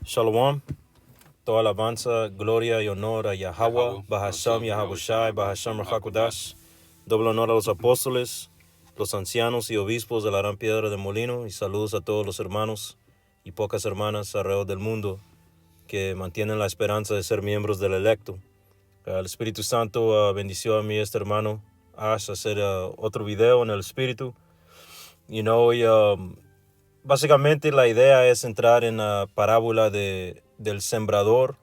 Shalom, toda alabanza, gloria y honor a Yahweh, Bahasham, Yahabushai, Bahasham Rahakodash, doble honor a los apóstoles, los ancianos y obispos de la Gran Piedra de Molino, y saludos a todos los hermanos y pocas hermanas alrededor del mundo que mantienen la esperanza de ser miembros del electo. El Espíritu Santo bendició a mí, este hermano Ash, a hacer otro video en el Espíritu. Y básicamente la idea es entrar en la parábola del sembrador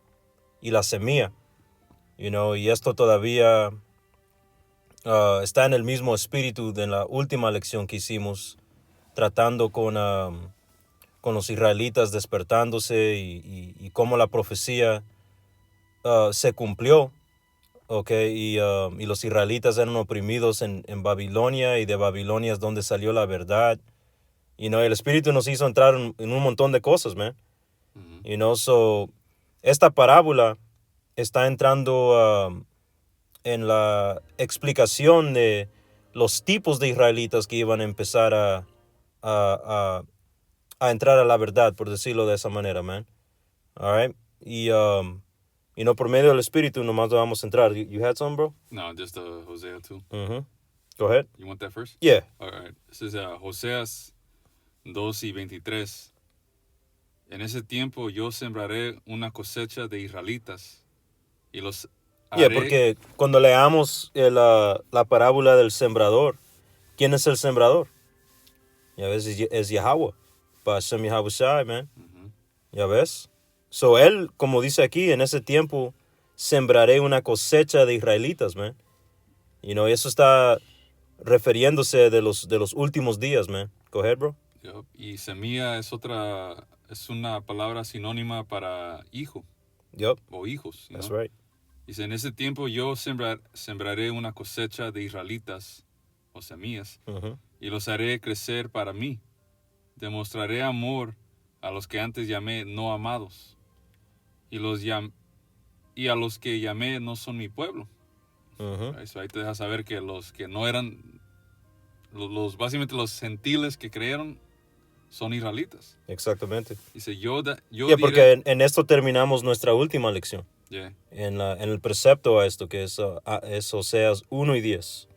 y la semilla, y esto todavía está en el mismo espíritu de la última lección que hicimos, tratando con los israelitas despertándose y cómo la profecía se cumplió, y los israelitas eran oprimidos en Babilonia, y de Babilonia es donde salió la verdad. El Espíritu nos hizo entrar en un montón de cosas, man. So, esta parábola está entrando en la explicación de los tipos de israelitas que iban a empezar a, a entrar a la verdad, por decirlo de esa manera, man. All right? Y por medio del Espíritu nomás vamos a entrar. You had some, bro? No, just Hosea 2. Go ahead. You want that first? Yeah. All right. This is Hoseas 2:23. En ese tiempo yo sembraré una cosecha de israelitas y los Yeah, haré. porque cuando leamos la parábola del sembrador, ¿quién es el sembrador? Ya ves, es Yahweh. Hashem Yahabushai, man. Ya ves. So él, como dice aquí, en ese tiempo sembraré una cosecha de israelitas, man. Eso está refiriéndose de los últimos días, man. Go ahead, bro. Yep. Y semilla es una palabra sinónima para hijo. Yep. O hijos. That's right. Dice, en ese tiempo yo sembraré una cosecha de israelitas o semillas y los haré crecer para mí. Demostraré amor a los que antes llamé no amados y a los que llamé no son mi pueblo. Eso ahí te deja saber que los que no eran, básicamente los gentiles que creyeron son israelitas. Exactamente. Dice, yo porque en esto terminamos nuestra última lección. Yeah. En el precepto a esto, que es Oseas 1:10.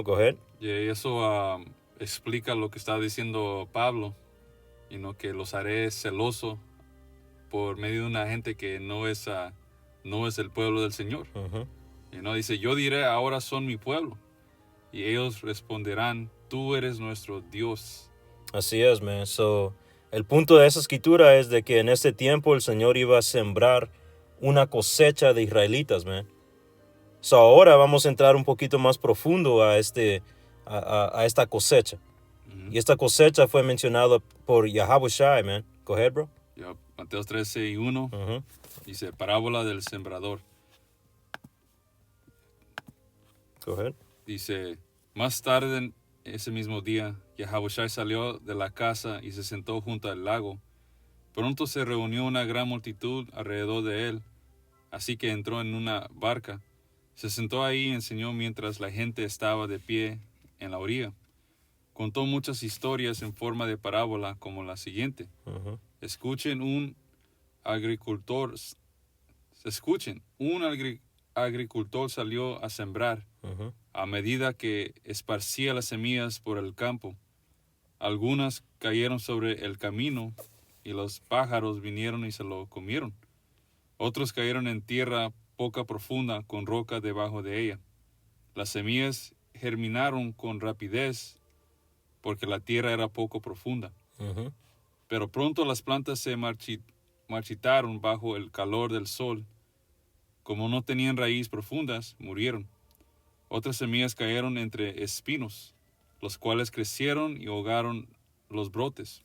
Go ahead. Yeah, y eso explica lo que está diciendo Pablo, que los haré celoso por medio de una gente que no es el pueblo del Señor. Dice, yo diré, ahora son mi pueblo. Y ellos responderán, tú eres nuestro Dios. Así es, man. So, el punto de esa escritura es de que en este tiempo el Señor iba a sembrar una cosecha de israelitas, man. So, ahora vamos a entrar un poquito más profundo a esta cosecha. Y esta cosecha fue mencionada por Yahabushai, man. Go ahead, bro. Yep. Mateo 13:1 dice, parábola del sembrador. Go ahead. Dice, más tarde ese mismo día, Yahabushai salió de la casa y se sentó junto al lago. Pronto se reunió una gran multitud alrededor de él, así que entró en una barca. Se sentó ahí y enseñó mientras la gente estaba de pie en la orilla. Contó muchas historias en forma de parábola como la siguiente. Escuchen, un agricultor salió a sembrar. A medida que esparcía las semillas por el campo, algunas cayeron sobre el camino y los pájaros vinieron y se lo comieron. Otros cayeron en tierra poco profunda con roca debajo de ella. Las semillas germinaron con rapidez porque la tierra era poco profunda. Pero pronto las plantas se marchitaron bajo el calor del sol. Como no tenían raíces profundas, murieron. Otras semillas cayeron entre espinos, los cuales crecieron y ahogaron los brotes.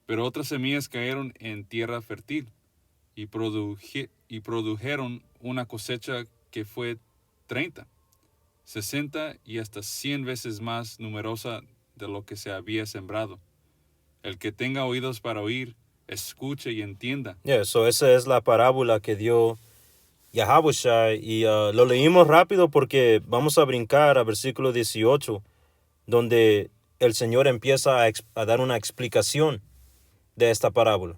Pero otras semillas cayeron en tierra fértil y produjeron una cosecha que fue 30, 60 y hasta 100 veces más numerosa de lo que se había sembrado. El que tenga oídos para oír, escuche y entienda. So esa es la parábola que dio Yahabushai, y lo leímos rápido porque vamos a brincar a versículo 18, donde el Señor empieza a dar una explicación de esta parábola.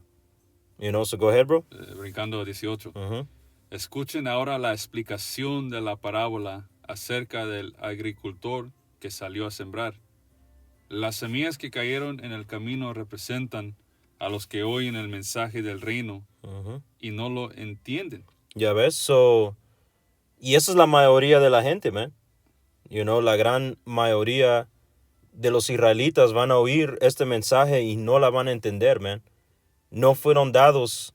You know, so go ahead, bro. Brincando a 18. Uh-huh. Escuchen ahora la explicación de la parábola acerca del agricultor que salió a sembrar. Las semillas que cayeron en el camino representan a los que oyen el mensaje del reino y no lo entienden. Ya ves, so, y esa es la mayoría de la gente, man. You know, la gran mayoría de los israelitas van a oír este mensaje y no la van a entender, man. No fueron dados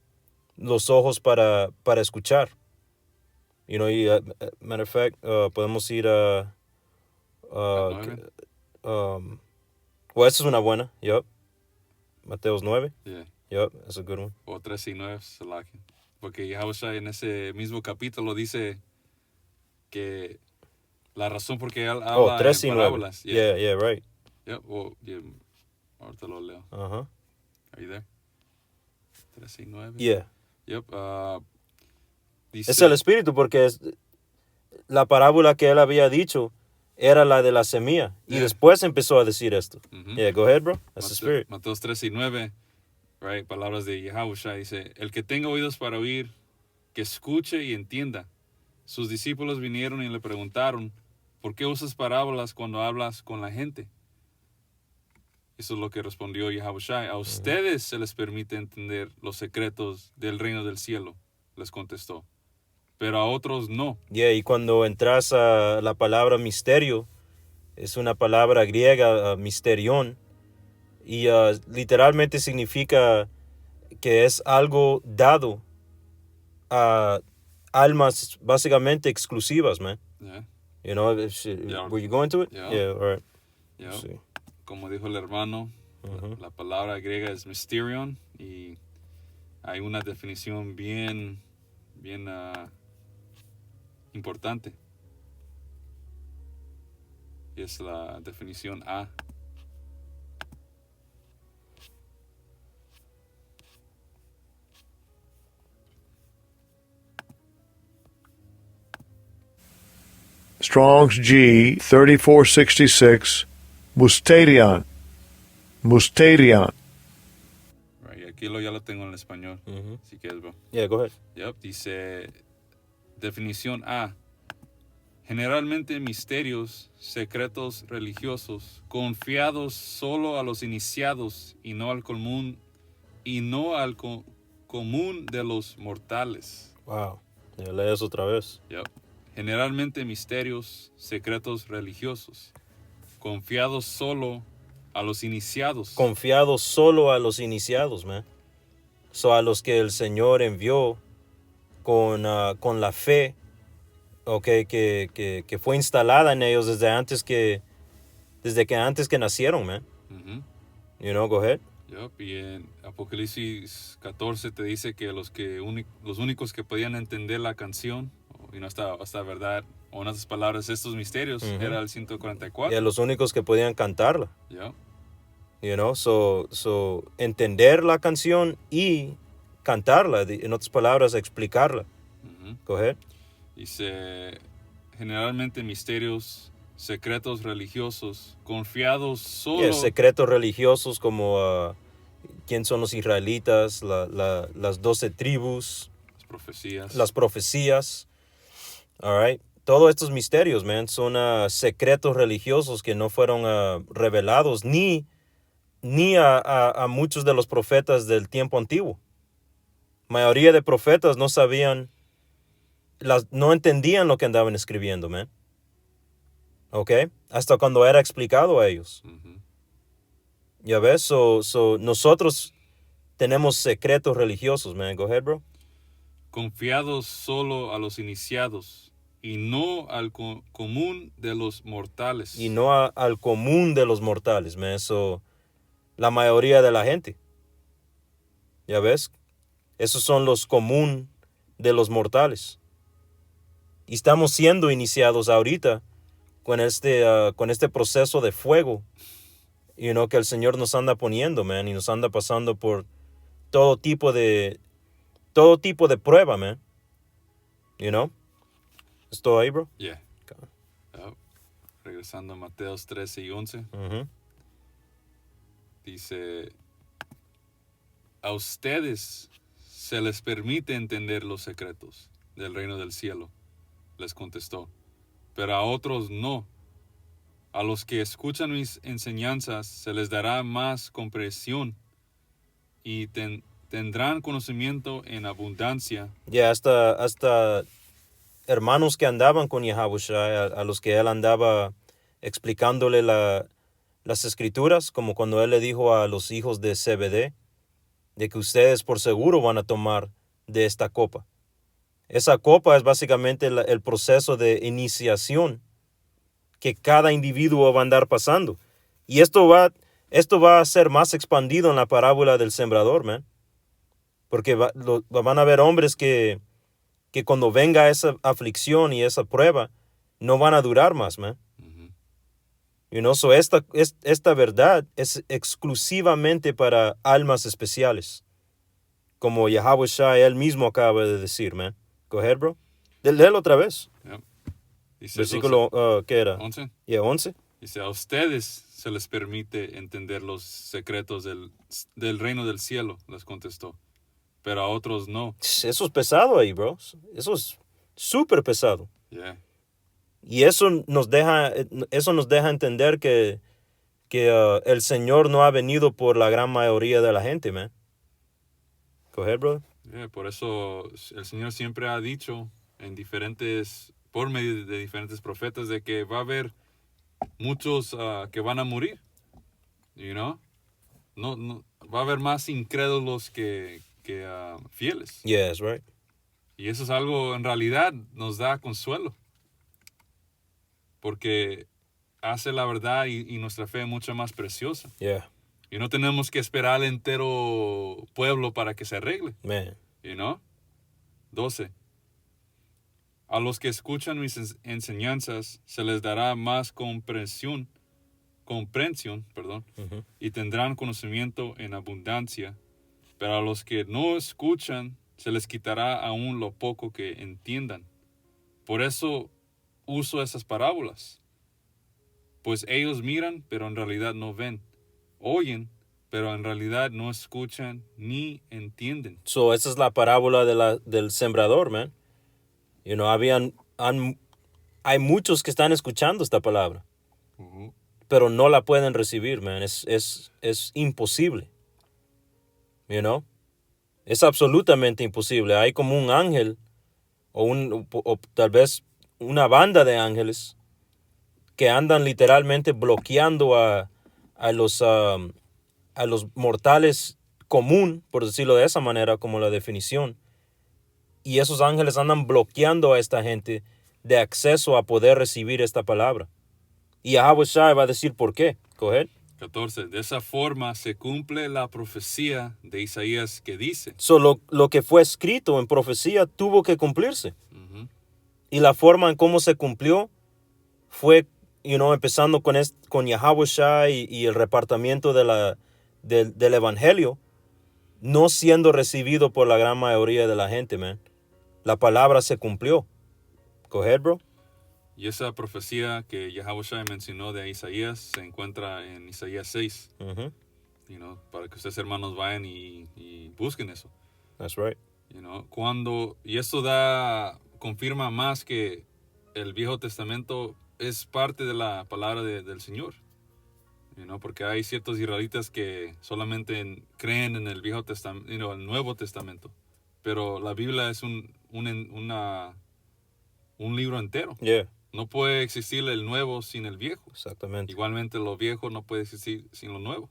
los ojos para escuchar. You know, y, matter of fact, podemos ir a... well, esa es una buena, yup. Mateos 9. Yeah. Yup, that's a good one. O 3 y 9, porque Yahushua en ese mismo capítulo dice que la razón por qué él habla 3 y en 9. parábolas. Yeah, right. Yep, ahorita lo leo. Uh-huh. Are you there? 3 y 9. Yeah. Yep. Dice, Es el espíritu porque la parábola que él había dicho era la de la semilla. Y después empezó a decir esto. Yeah, go ahead, bro. That's the spirit. Mateos 3 y 9, right? Palabras de Yahushua. Dice, el que tenga oídos para oír, que escuche y entienda. Sus discípulos vinieron y le preguntaron, ¿por qué usas parábolas cuando hablas con la gente? Eso es lo que respondió Yahushua. A ustedes se les permite entender los secretos del reino del cielo, les contestó. Pero a otros no. Yeah, y cuando entras a la palabra misterio, es una palabra griega, misterión, y literalmente significa que es algo dado a almas básicamente exclusivas, man. Yeah. You know, were you going to it? Yeah. All right. Yeah. Sí. Como dijo el hermano, la palabra griega es mysterion y hay una definición bien importante. Y es la definición A. Strong's G 3466, Musterion. Musterion. Right, aquí ya lo tengo en español. Si quieres, bro. Yeah, go ahead. Yep, dice definición A. Generalmente misterios, secretos religiosos, confiados solo a los iniciados y no al común de los mortales. Wow. Yeah, lees otra vez. Yep. Generalmente misterios, secretos religiosos, confiados solo a los iniciados. Confiados solo a los iniciados, man. So a los que el Señor envió con la fe, okay, que fue instalada en ellos desde que antes que nacieron, man. You know, go ahead. Yep. Y en Apocalipsis 14 te dice que los únicos que podían entender la canción, y no esta verdad, o en otras palabras, estos misterios, era el 144. Y los únicos que podían cantarla. Yep. You know, so entender la canción y cantarla, en otras palabras, explicarla. Go ahead. Dice, generalmente misterios, secretos religiosos, confiados solo... Yeah, secretos religiosos como quién son los israelitas, las 12 tribus. Las profecías. All right. Todos estos misterios, man, son secretos religiosos que no fueron revelados ni a muchos de los profetas del tiempo antiguo. Mayoría de profetas no sabían, no entendían lo que andaban escribiendo, man. ¿Ok? Hasta cuando era explicado a ellos. Ya ves, so nosotros tenemos secretos religiosos, man. Go ahead, bro. Confiados solo a los iniciados y no al común de los mortales. Y no al común de los mortales, man. So, la mayoría de la gente. ¿Ya ves? Esos son los común de los mortales. Y estamos siendo iniciados ahorita con este proceso de fuego, you know, que el Señor nos anda poniendo, man, y nos anda pasando por todo tipo de prueba, man. You know? ¿Estoy ahí, bro? Yeah. Regresando a Mateos 13 y 11. Dice, a ustedes se les permite entender los secretos del reino del cielo, les contestó, pero a otros no. A los que escuchan mis enseñanzas se les dará más comprensión y tendrán conocimiento en abundancia. Ya hasta hermanos que andaban con Yahushua, a los que él andaba explicándole las escrituras, como cuando él le dijo a los hijos de Zebedeo, de que ustedes por seguro van a tomar de esta copa. Esa copa es básicamente el proceso de iniciación que cada individuo va a andar pasando. Y esto va a ser más expandido en la parábola del sembrador, man. Porque van a haber hombres que cuando venga esa aflicción y esa prueba, no van a durar más, man. You know, so esta verdad es exclusivamente para almas especiales. Como Yahushua él mismo acaba de decir, man. Go ahead, bro. Léelo otra vez. Yep. Dice Versículo, ¿qué era? 11. Yeah, 11. Dice, a ustedes se les permite entender los secretos del reino del cielo, les contestó, pero a otros no. Eso es pesado ahí, bro. Eso es súper pesado. Yeah. Y eso nos deja entender que el Señor no ha venido por la gran mayoría de la gente, man. Go ahead, brother. Yeah, por eso el Señor siempre ha dicho por medio de diferentes profetas, de que va a haber muchos que van a morir, you know? No, va a haber más incrédulos que fieles. Yes, right. Y eso es algo, en realidad, nos da consuelo. Porque hace la verdad y nuestra fe mucho más preciosa. Yeah, Y no tenemos que esperar al entero pueblo para que se arregle. man. You know? 12. A los que escuchan mis enseñanzas se les dará más comprensión, y tendrán conocimiento en abundancia. Pero a los que no escuchan se les quitará aún lo poco que entiendan. Por eso uso esas parábolas. Pues ellos miran, pero en realidad no ven. Oyen, pero en realidad no escuchan ni entienden. So, esa es la parábola del sembrador, man. You know, hay muchos que están escuchando esta palabra, pero no la pueden recibir, man. Es imposible. You know? Es absolutamente imposible. Hay como un ángel o tal vez una banda de ángeles que andan literalmente bloqueando a los mortales común, por decirlo de esa manera, como la definición. Y esos ángeles andan bloqueando a esta gente de acceso a poder recibir esta palabra. Y Yahushua va a decir por qué. Go ahead. 14. De esa forma se cumple la profecía de Isaías que dice. So, lo que fue escrito en profecía tuvo que cumplirse. Y la forma en cómo se cumplió fue, empezando con Yahushua y el repartimiento del evangelio, no siendo recibido por la gran mayoría de la gente, man. La palabra se cumplió. Go ahead, bro. Y esa profecía que Yahushua mencionó de Isaías se encuentra en Isaías 6. Para que ustedes, hermanos, vayan y busquen eso. That's right. Y esto confirma más que el Viejo Testamento es parte de la palabra del Señor. Porque hay ciertos israelitas que solamente creen en el Viejo Testamento, el Nuevo Testamento. Pero la Biblia es un libro entero. Yeah. No puede existir el nuevo sin el viejo. Exactamente. Igualmente lo viejo no puede existir sin lo nuevo.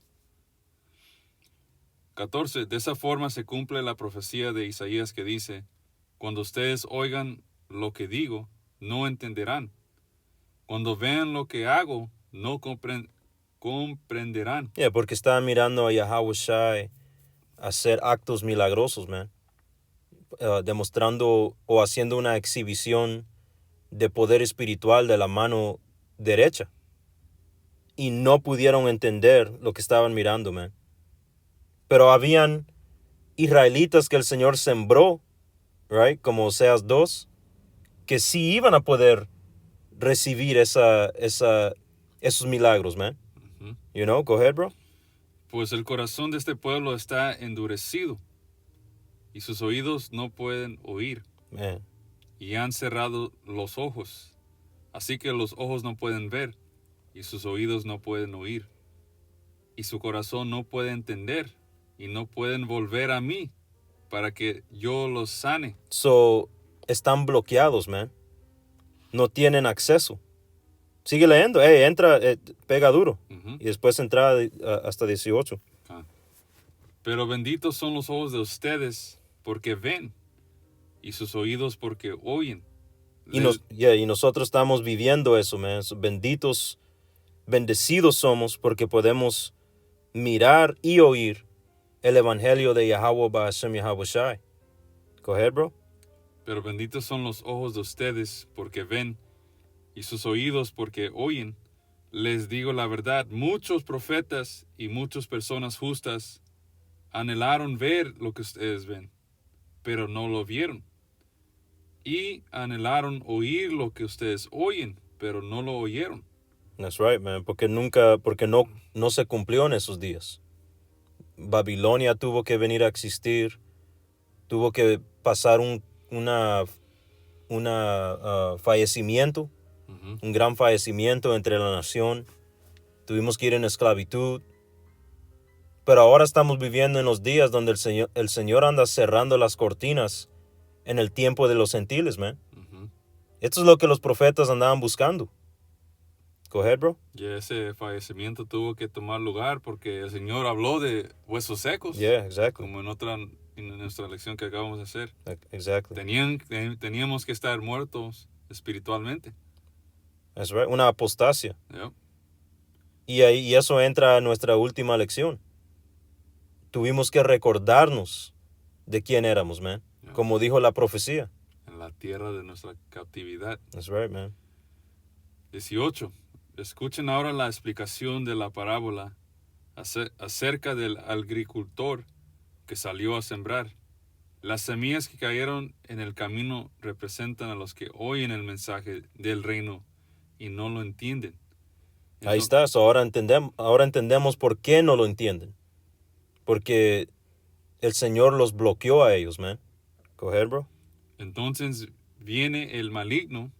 14. De esa forma se cumple la profecía de Isaías que dice, cuando ustedes oigan lo que digo, no entenderán. Cuando vean lo que hago, no comprenderán. Yeah, porque estaban mirando a Yahushua hacer actos milagrosos, man. Demostrando o haciendo una exhibición de poder espiritual de la mano derecha. Y no pudieron entender lo que estaban mirando, man. Pero habían israelitas que el Señor sembró, right, como Oseas 2, que sí iban a poder recibir esos milagros, man. Go ahead, bro. Pues el corazón de este pueblo está endurecido. y sus oídos no pueden oír, Man. y han cerrado los ojos. Así que los ojos no pueden ver, y sus oídos no pueden oír, y su corazón no puede entender, y no pueden volver a mí, para que yo los sane. So, están bloqueados, man. No tienen acceso. Sigue leyendo. Entra, pega duro. Ujú. Y después entra hasta 18. Pero benditos son los ojos de ustedes, porque ven, y sus oídos porque oyen. Y nosotros estamos viviendo eso, man. So, bendecidos somos porque podemos mirar y oír el evangelio de Yahweh Ba'ashem Yahweh Shai. Go ahead, bro. Pero benditos son los ojos de ustedes, porque ven, y sus oídos porque oyen. Les digo la verdad, muchos profetas y muchas personas justas anhelaron ver lo que ustedes ven, pero no lo vieron. Y anhelaron oír lo que ustedes oyen, pero no lo oyeron. That's right, man. Porque no se cumplió en esos días. Babilonia tuvo que venir a existir. Tuvo que pasar un fallecimiento, Ujú. un gran fallecimiento entre la nación. Tuvimos que ir en esclavitud. Pero ahora estamos viviendo en los días donde el Señor anda cerrando las cortinas en el tiempo de los gentiles, man. Ujú. Esto es lo que los profetas andaban buscando. Go ahead, bro. Y ese fallecimiento tuvo que tomar lugar porque el Señor habló de huesos secos, Yeah, exactly. como en nuestra lección que acabamos de hacer. Exactly. Teníamos que estar muertos espiritualmente. That's right. Una apostasia. Yep. Y eso entra a nuestra última lección. Tuvimos que recordarnos de quién éramos, man. Yeah. Como dijo la profecía. En la tierra de nuestra cautividad. That's right, man. 18. Escuchen ahora la explicación de la parábola acerca del agricultor que salió a sembrar. Las semillas que cayeron en el camino representan a los que oyen el mensaje del reino y no lo entienden. Ahí está. So ahora entendemos por qué no lo entienden. Porque el Señor los bloqueó a ellos, man. Go ahead, bro. Entonces viene el maligno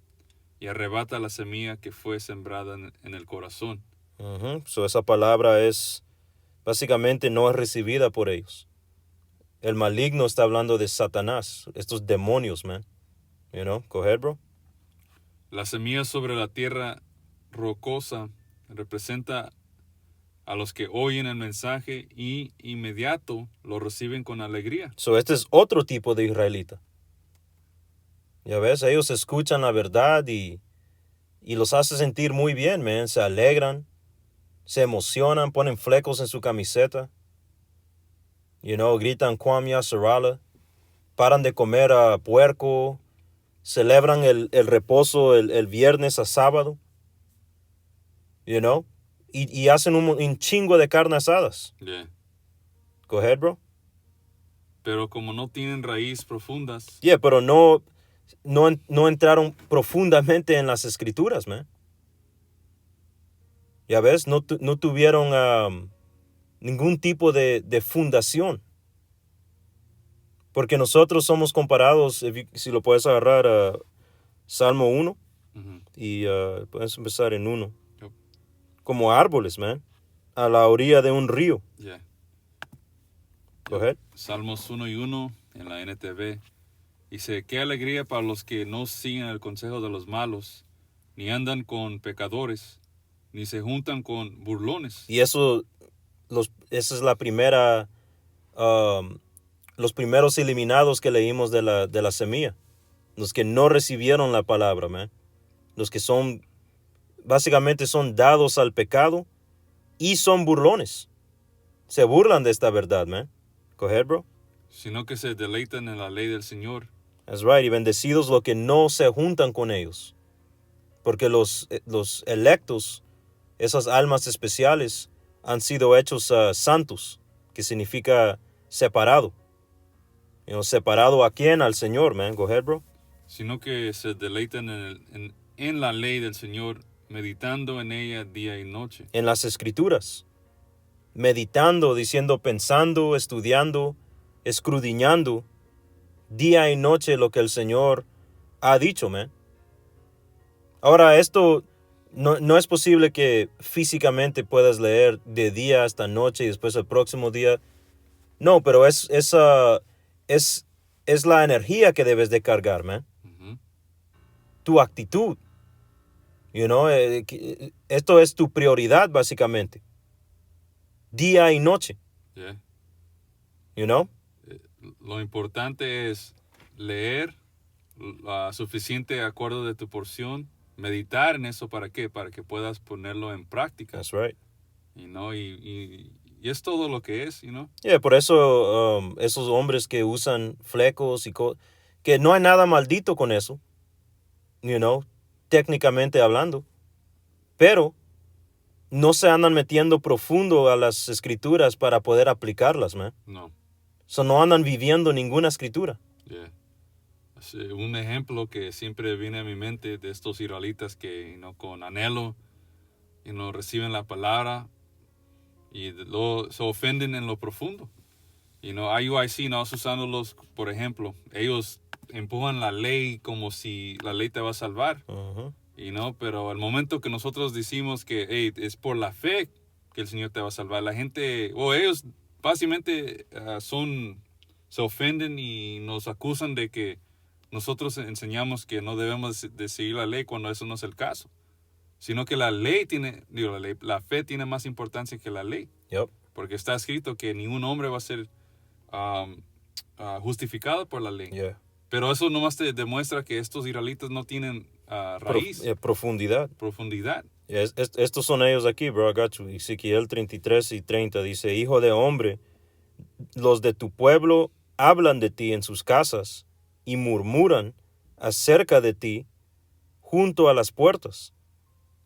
y arrebata la semilla que fue sembrada en el corazón. So esa palabra básicamente no es recibida por ellos. El maligno está hablando de Satanás, estos demonios, man. You know, go ahead, bro. La semilla sobre la tierra rocosa representa a los que oyen el mensaje y inmediato lo reciben con alegría. So este es otro tipo de israelita. Ya ves, ellos escuchan la verdad y los hace sentir muy bien, man. Se alegran, se emocionan, ponen flecos en su camiseta. You know, gritan Kwam Yasharala, paran de comer puerco, celebran el reposo el viernes a sábado. You know, y hacen un chingo de carne asadas. Yeah. Go ahead, bro. Pero como no tienen raíz profundas, Yeah, pero no entraron profundamente en las escrituras, man. Ya ves, no tuvieron ningún tipo de fundación. Porque nosotros somos comparados, si lo puedes agarrar a Salmo 1, ujú, y puedes empezar en 1, Yep. como árboles, man, a la orilla de un río. yeah. Go ahead. Salmos 1 y 1 en la NTV. Dice, qué alegría para los que no siguen el consejo de los malos, ni andan con pecadores, ni se juntan con burlones. Y esa es la primera, los primeros eliminados que leímos de la semilla. Los que no recibieron la palabra, man. Los que básicamente son dados al pecado y son burlones. Se burlan de esta verdad, man. Go ahead, bro. Sino que se deleitan en la ley del Señor. That's right. Y bendecidos los que no se juntan con ellos. Porque los electos, esas almas especiales, han sido hechos santos, que significa separado. You know, ¿separado a quién? Al Señor, man. Go ahead, bro. Sino que se deleitan en la ley del Señor, meditando en ella día y noche. En las escrituras. Meditando, diciendo, pensando, estudiando, escudriñando día y noche lo que el Señor ha dicho, man. Ahora, esto no es posible que físicamente puedas leer de día hasta noche y después el próximo día. No, pero es la energía que debes de cargar, man. Ujú. Tu actitud. You know, esto es tu prioridad, básicamente. Día y noche, Yeah. you know? Lo importante es leer suficiente de acuerdo de tu porción, meditar en eso. ¿Para qué? Para que puedas ponerlo en práctica. That's right. You know, y es todo lo que es, you know. Yeah, por eso esos hombres que usan flecos y que no hay nada maldito con eso, you know, técnicamente hablando, pero no se andan metiendo profundo a las escrituras para poder aplicarlas, man. No. So no andan viviendo ninguna escritura. Yeah. Un ejemplo que siempre viene a mi mente de estos israelitas que, you know, con anhelo, you know, reciben la palabra y luego se ofenden en lo profundo. You know, IUIC, no usándolos, por ejemplo, ellos empujan la ley como si la ley te va a salvar. Uh-huh. You know, pero al momento que nosotros decimos que hey, es por la fe que el Señor te va a salvar, la gente, o ellos básicamente se ofenden y nos acusan de que nosotros enseñamos que no debemos de seguir la ley cuando eso no es el caso. Sino que la fe tiene más importancia que la ley. Yep. Porque está escrito que ningún hombre va a ser justificado por la ley. Yeah. Pero eso nomás te demuestra que estos israelitas no tienen raíz, Profundidad. profundidad. Estos son ellos aquí, bro. I got you. Ezequiel 33 y 30 dice: Hijo de hombre, los de tu pueblo hablan de ti en sus casas y murmuran acerca de ti junto a las puertas.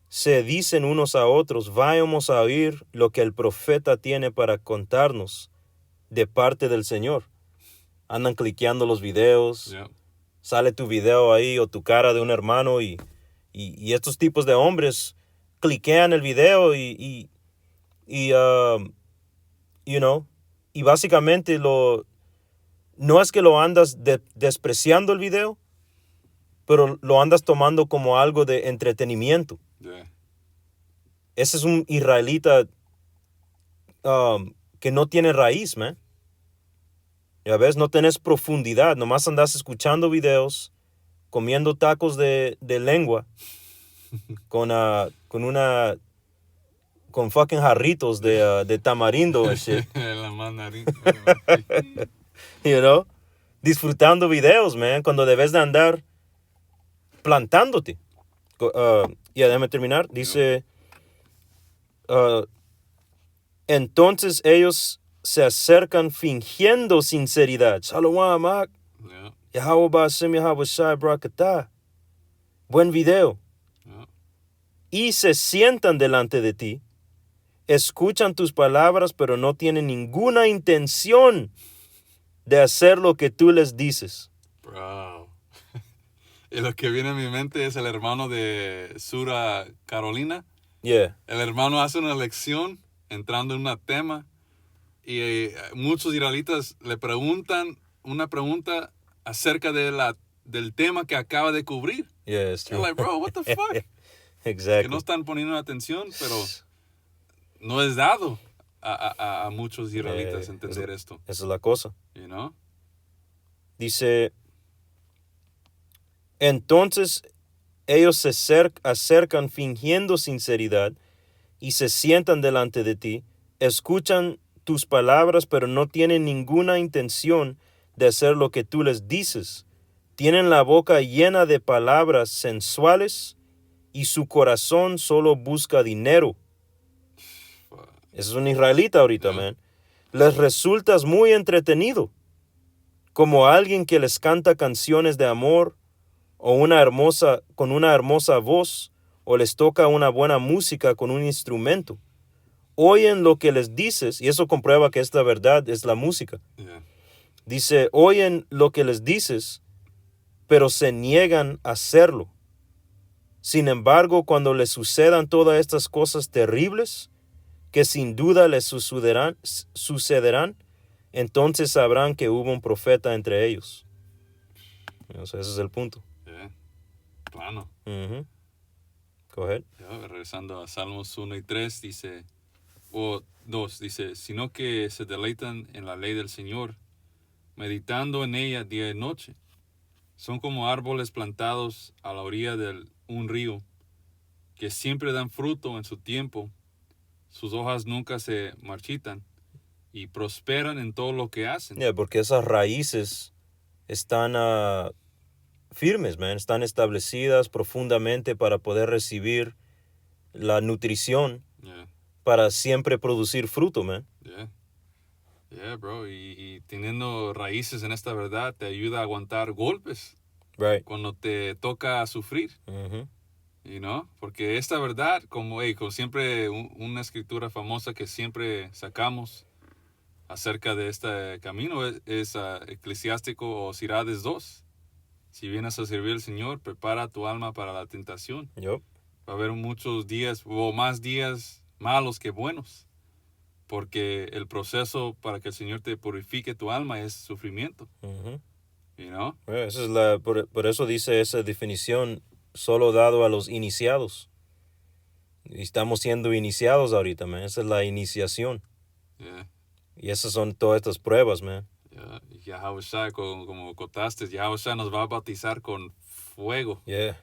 Se dicen unos a otros: vayamos a oír lo que el profeta tiene para contarnos de parte del Señor. Andan cliqueando los videos. Yeah. Sale tu video ahí o tu cara de un hermano y estos tipos de hombres cliquean el video y you know, y básicamente no es que lo andas despreciando el video, pero lo andas tomando como algo de entretenimiento. Yeah. Ese es un israelita que no tiene raíz, man. Ya ves, no tenés profundidad, nomás andas escuchando videos, comiendo tacos de lengua con fucking jarritos de tamarindo and shit, La mandarín. you know, disfrutando videos, man, cuando debes de andar plantándote. Ya, déjame terminar. Dice, entonces ellos se acercan fingiendo sinceridad. Shalom, Mak. Yeah. Yahweh Ba'ashem Yahweh Shai Brakatah. Buen video. Yeah. Y se sientan delante de ti, escuchan tus palabras, pero no tienen ninguna intención de hacer lo que tú les dices. Bro. Y lo que viene a mi mente es el hermano de Sura Carolina. Yeah. El hermano hace una lección entrando en un tema y muchos israelitas le preguntan una pregunta acerca del tema que acaba de cubrir. Yeah, it's You're true. like, bro, what the fuck? Que Exactly. no están poniendo atención, pero no es dado a muchos israelitas entender esto. Esa es la cosa. You know? Dice, entonces ellos se acercan fingiendo sinceridad y se sientan delante de ti, escuchan tus palabras, pero no tienen ninguna intención de hacer lo que tú les dices. Tienen la boca llena de palabras sensuales y su corazón solo busca dinero. Ese es un israelita ahorita, Yeah. man. Les resultas muy entretenido, como alguien que les canta canciones de amor o con una hermosa voz, o les toca una buena música con un instrumento. Oyen lo que les dices, y eso comprueba que esta verdad es la música. Yeah. Dice, oyen lo que les dices, pero se niegan a hacerlo. Sin embargo, cuando les sucedan todas estas cosas terribles, que sin duda les sucederán, entonces sabrán que hubo un profeta entre ellos. So ese es el punto. Yeah. Plano. Mhm. Go ahead. Yeah, regresando a Salmos 1 y 3, dice, o 2, dice, sino que se deleitan en la ley del Señor, meditando en ella día y noche. Son como árboles plantados a la orilla de un río, que siempre dan fruto en su tiempo, sus hojas nunca se marchitan y prosperan en todo lo que hacen. Yeah, porque esas raíces están firmes, man. Están establecidas profundamente para poder recibir la nutrición Yeah, para siempre producir fruto, man. yeah. Yeah, bro. Y teniendo raíces en esta verdad te ayuda a aguantar golpes Right. cuando te toca sufrir. Mhm. You know? Porque esta verdad, como siempre una escritura famosa que siempre sacamos acerca de este camino es Eclesiástico o Sirades 2. Si vienes a servir al Señor, prepara tu alma para la tentación. Yup. Va a haber muchos días o más días malos que buenos. Porque el proceso para que el Señor te purifique tu alma es sufrimiento. Mhm. You know? Esa es por eso dice esa definición solo dado a los iniciados. Y estamos siendo iniciados ahorita, man. Esa es la iniciación. Yeah. Y esas son todas estas pruebas, man. Yeah. Y Yahushua, como contaste, Yahushua nos va a bautizar con fuego. Yeah,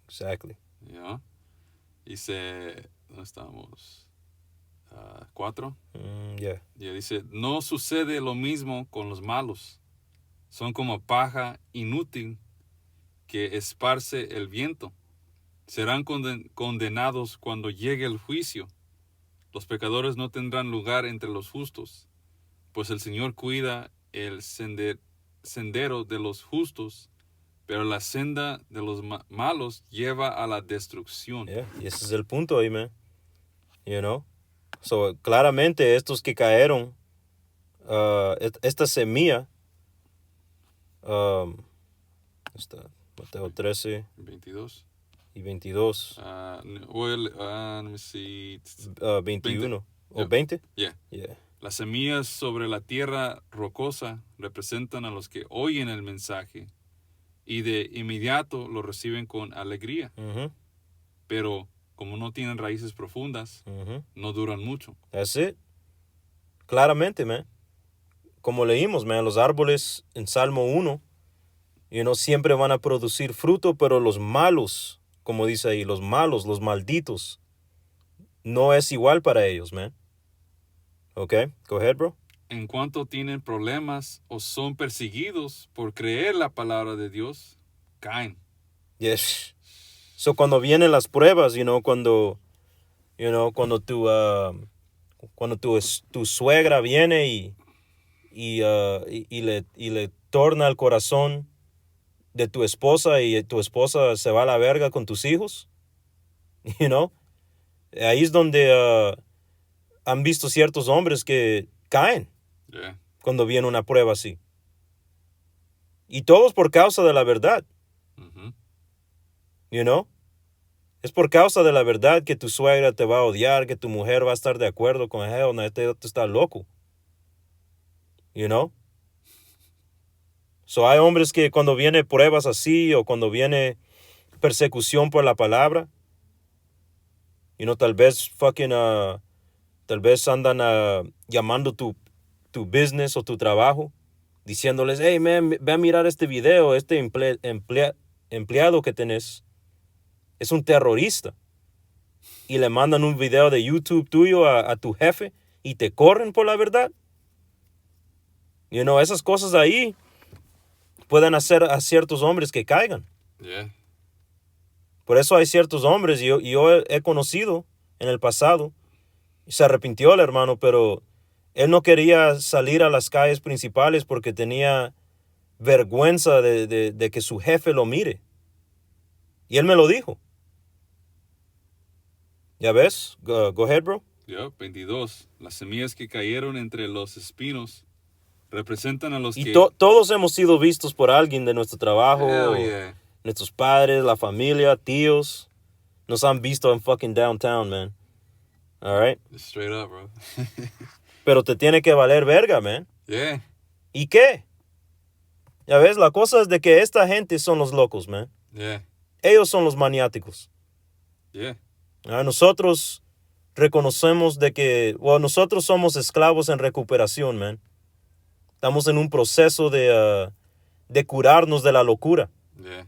exactly. You know? Dice, ¿dónde estamos? 4. Yeah. Y dice, no sucede lo mismo con los malos. Son como paja inútil que esparce el viento. Serán condenados cuando llegue el juicio. Los pecadores no tendrán lugar entre los justos, pues el Señor cuida el sendero de los justos, pero la senda de los malos lleva a la destrucción. Yeah. Y ese es el punto ahí, man. You know? So, claramente estos que cayeron, esta semilla, está Mateo 13 22. y 22, Let me see. 21 o Yeah. 20. Yeah. Yeah. Las semillas sobre la tierra rocosa representan a los que oyen el mensaje y de inmediato lo reciben con alegría, Mhm. pero como no tienen raíces profundas, Mhm. no duran mucho. That's it. Claramente, man. Como leímos, man, los árboles en Salmo 1, siempre van a producir fruto, pero los malos, como dice ahí, los malos, los malditos, no es igual para ellos, man. Okay, go ahead, bro. En cuanto tienen problemas o son perseguidos por creer la palabra de Dios, caen. Yes. So cuando vienen las pruebas, cuando tu suegra viene y le torna el corazón de tu esposa y tu esposa se va a la verga con tus hijos, ahí es donde han visto ciertos hombres que caen Yeah. cuando viene una prueba así. Y todos por causa de la verdad, Mhm. Es por causa de la verdad que tu suegra te va a odiar, que tu mujer va a estar de acuerdo con él, no, este está loco. So hay hombres que cuando viene pruebas así o cuando viene persecución por la palabra, tal vez tal vez andan llamando tu business o tu trabajo, diciéndoles, hey man, ve a mirar este video, este empleado que tenés es un terrorista. Y le mandan un video de YouTube tuyo a tu jefe y te corren por la verdad. Esas cosas ahí pueden hacer a ciertos hombres que caigan. Yeah. Por eso hay ciertos hombres, y yo he conocido en el pasado, y se arrepintió el hermano, pero él no quería salir a las calles principales porque tenía vergüenza de que su jefe lo mire. Y él me lo dijo. ¿Ya ves? Go ahead, bro. Yeah. 22. Las semillas que cayeron entre los espinos representan a los Y que... todos hemos sido vistos por alguien de nuestro trabajo, Hell yeah. nuestros padres, la familia, tíos. Nos han visto en fucking downtown, man. All right? Straight up, bro. Pero te tiene que valer verga, man. Yeah. ¿Y qué? Ya ves, la cosa es de que esta gente son los locos, man. Yeah. Ellos son los maniáticos. Yeah. Nosotros reconocemos de que, nosotros somos esclavos en recuperación, man. Estamos en un proceso de curarnos de la locura. Yeah.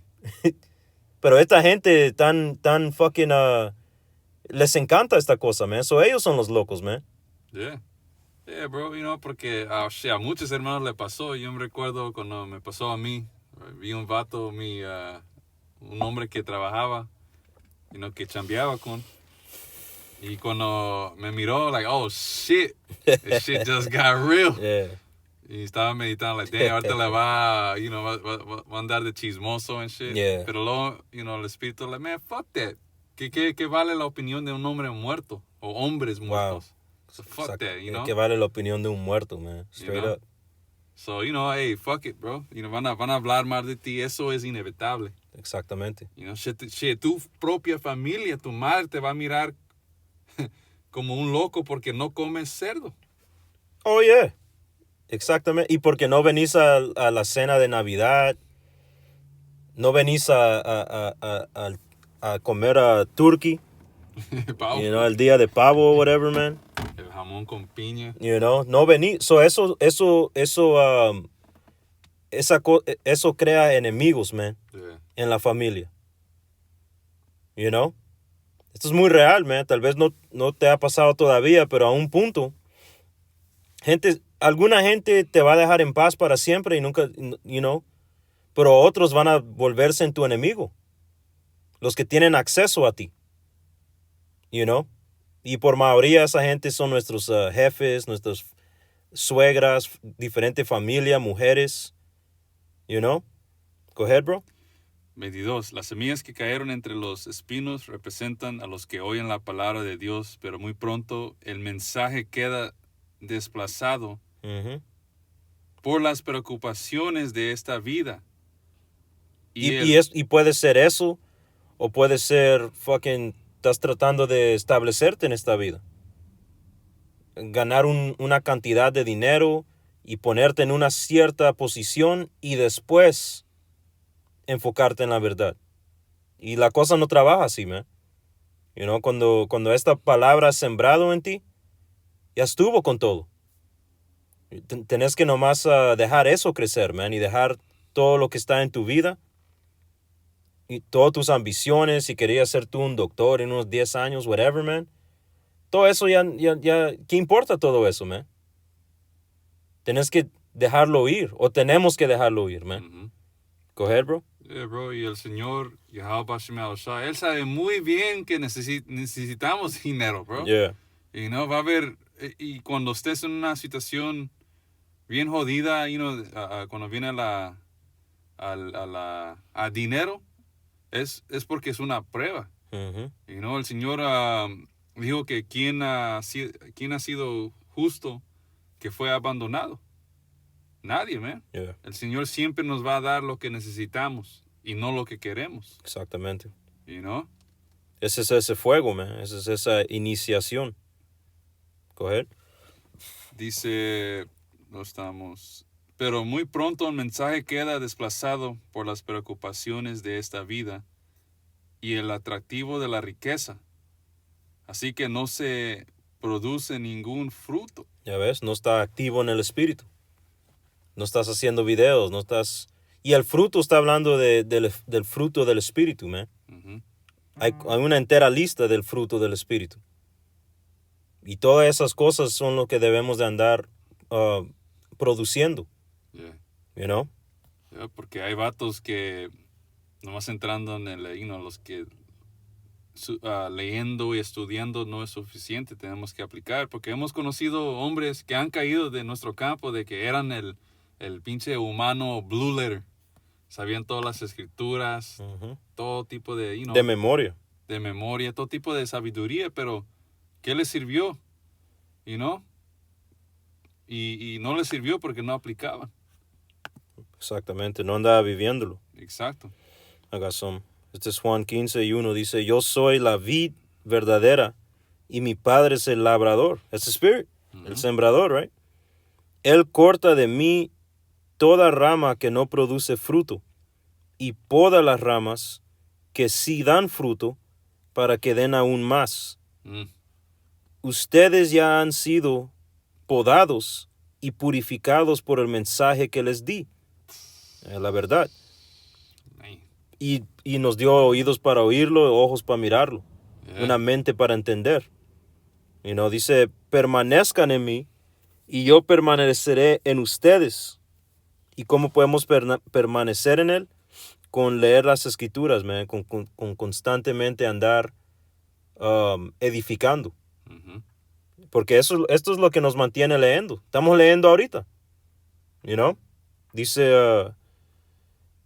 Pero esta gente tan fucking, les encanta esta cosa, man. So ellos son los locos, man. Yeah. Yeah, bro, porque a muchos hermanos le pasó. Yo me recuerdo cuando me pasó a mí. Vi un vato, un hombre que trabajaba, que chambeaba con. Y cuando me miró, like, oh, shit. This shit just got real. Yeah. Y estaba meditando, like, damn, ahorita le va a andar de chismoso and shit. Yeah. Pero luego, el espíritu, like, man, fuck that. ¿Qué vale la opinión de un hombre muerto? O hombres muertos? So fuck that, Que vale la opinión de un muerto, man. Straight up. So, hey, fuck it, bro. Van a hablar más de ti. Eso es inevitable. Exactamente. Shit, tu propia familia, tu madre te va a mirar como un loco porque no comes cerdo. Oh, yeah. Exactamente. Y porque no venís a la cena de Navidad, no venís a comer a turkey, Pavo. el día de pavo o whatever, man. El jamón con piña. No venís. So eso crea enemigos, man, Yeah. en la familia. Esto es muy real, man. Tal vez no te ha pasado todavía, pero a un punto, alguna gente te va a dejar en paz para siempre y nunca, pero otros van a volverse en tu enemigo. Los que tienen acceso a ti. Y por mayoría esa gente son nuestros jefes, nuestras suegras, diferente familia, mujeres. Go ahead, bro. 22. Las semillas que cayeron entre los espinos representan a los que oyen la palabra de Dios, pero muy pronto el mensaje queda desplazado por las preocupaciones de esta vida. Y puede ser eso, o puede ser estás tratando de establecerte en esta vida. Ganar una cantidad de dinero y ponerte en una cierta posición y después enfocarte en la verdad. Y la cosa no trabaja así, man. Cuando esta palabra ha sembrado en ti, ya estuvo con todo. Tenés que nomás dejar eso crecer, man, y dejar todo lo que está en tu vida y todas tus ambiciones, si querías ser tú un doctor en unos 10 años, whatever, man. Todo eso ya, ¿qué importa todo eso, man? Tenés que dejarlo ir, o tenemos que dejarlo ir, man. Go ahead, bro. Yeah, bro, y el Señor, Yahweh Shem Eloshai, Él sabe muy bien que necesitamos dinero, bro. Yeah. Va a haber, y cuando estés en una situación bien jodida, cuando viene a dinero, es porque es una prueba. El Señor dijo que quién ha sido justo que fue abandonado. Nadie, man. Yeah. El Señor siempre nos va a dar lo que necesitamos y no lo que queremos. Exactamente. Ese es ese fuego, man. Esa es esa iniciación. Go ahead. Dice, no estamos... Pero muy pronto el mensaje queda desplazado por las preocupaciones de esta vida y el atractivo de la riqueza. Así que no se produce ningún fruto. Ya ves, no está activo en el espíritu. No estás haciendo videos, no estás... Y el fruto está hablando del fruto del espíritu, man. Hay una entera lista del fruto del espíritu. Y todas esas cosas son lo que debemos de andar produciendo. Yeah. Porque hay vatos que nomás entrando en los que leyendo y estudiando no es suficiente, tenemos que aplicar, porque hemos conocido hombres que han caído de nuestro campo, de que eran el pinche humano blue letter, sabían todas las escrituras, todo tipo de, de memoria, todo tipo de sabiduría, pero ¿qué les sirvió? Y no les sirvió porque no aplicaban. Exactamente, no andaba viviéndolo. Exacto. Agazón. Este es Juan 15:1, dice, yo soy la vid verdadera y mi padre es el labrador. Es el Spirit, el sembrador, right? Él corta de mí toda rama que no produce fruto, y poda las ramas que sí dan fruto, para que den aún más. Ustedes ya han sido podados y purificados por el mensaje que les di, la verdad. Man. Y nos dio oídos para oírlo, ojos para mirarlo, Yeah. una mente para entender. Dice, permanezcan en mí y yo permaneceré en ustedes. ¿Y cómo podemos permanecer en él? Con leer las escrituras, man, con constantemente andar edificando. Ujú. Porque esto es lo que nos mantiene leyendo. Estamos leyendo ahorita. Dice,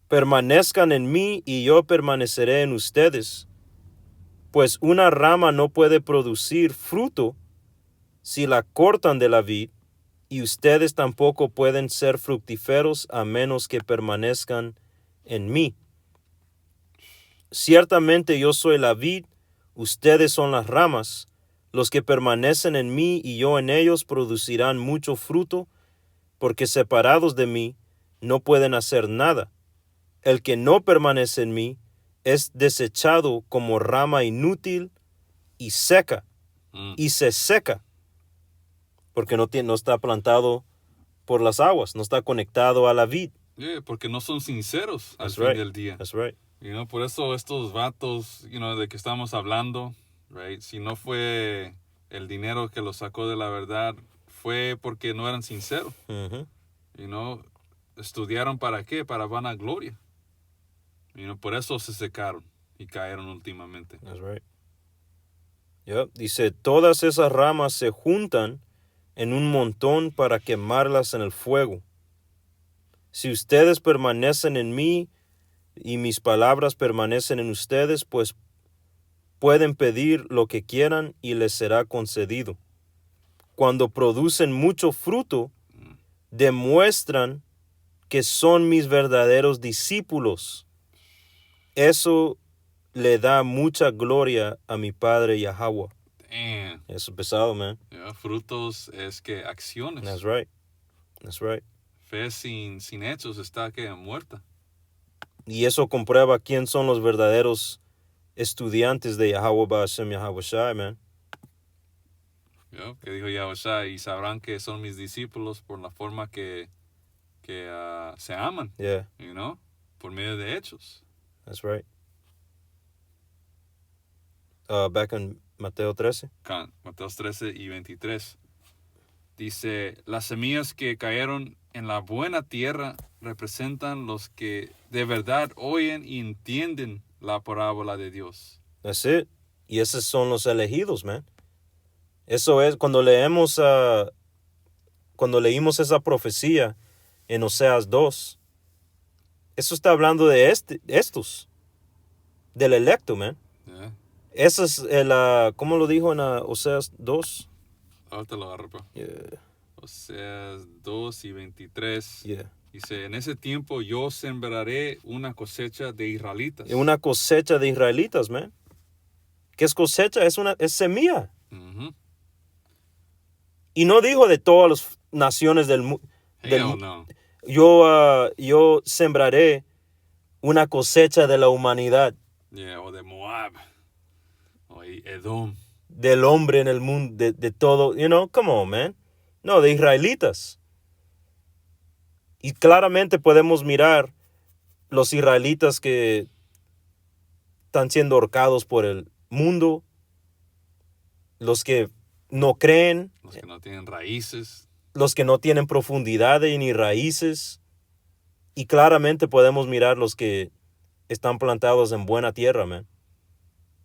permanezcan en mí y yo permaneceré en ustedes. Pues una rama no puede producir fruto si la cortan de la vid, y ustedes tampoco pueden ser fructíferos a menos que permanezcan en mí. Ciertamente yo soy la vid, ustedes son las ramas. Los que permanecen en mí y yo en ellos producirán mucho fruto, porque separados de mí no pueden hacer nada. El que no permanece en mí es desechado como rama inútil y seca, y se seca, porque no está plantado por las aguas, no está conectado a la vid. Yeah, porque no son sinceros al That's fin right. del día. That's right. Por eso estos vatos, de que estamos hablando, right? Si no fue el dinero que los sacó de la verdad, fue porque no eran sinceros. Mhm. Estudiaron para qué, para vanagloria. Por eso se secaron y cayeron últimamente. That's right. Yep. Dice, todas esas ramas se juntan en un montón para quemarlas en el fuego. Si ustedes permanecen en mí y mis palabras permanecen en ustedes, pues pueden pedir lo que quieran y les será concedido. Cuando producen mucho fruto, demuestran que son mis verdaderos discípulos. Eso le da mucha gloria a mi Padre Yahweh. Damn. Eso es pesado, man. Frutos es que acciones. That's right. That's right. Fe sin hechos está que muerta. Y eso comprueba quién son los verdaderos estudiantes de Yahweh Ba'ashem Yahweh Shai, man. Que dijo Yahushua, y sabrán que son mis discípulos por la forma que se aman, Yeah, por medio de hechos. that's right. Back in Mateo 13. Mateo 13 y 23. Dice, las semillas que cayeron en la buena tierra representan los que de verdad oyen y entienden la parábola de Dios. That's it. Y esos son los elegidos, man. Eso es cuando leímos esa profecía en Oseas 2. Eso está hablando de estos, del electo, man. Yeah. Eso es ¿cómo lo dijo en Oseas 2? Ahorita lo agarro, bro. Yeah, Oseas 2 y 23. yeah. Dice, en ese tiempo yo sembraré una cosecha de israelitas. Una cosecha de israelitas, man. ¿Qué es cosecha? Es semilla. Ujú. Y no dijo de todas las naciones del mundo. Hell no. Yo sembraré una cosecha de la humanidad, Yeah, o de Moab. O Edom. del hombre en el mundo, de todo. Come on, man. No, de israelitas. Y claramente podemos mirar los israelitas que están siendo ahorcados por el mundo, los que no creen, Los que no tienen raíces. los que no tienen profundidad ni raíces. Y claramente podemos mirar los que están plantados en buena tierra, man.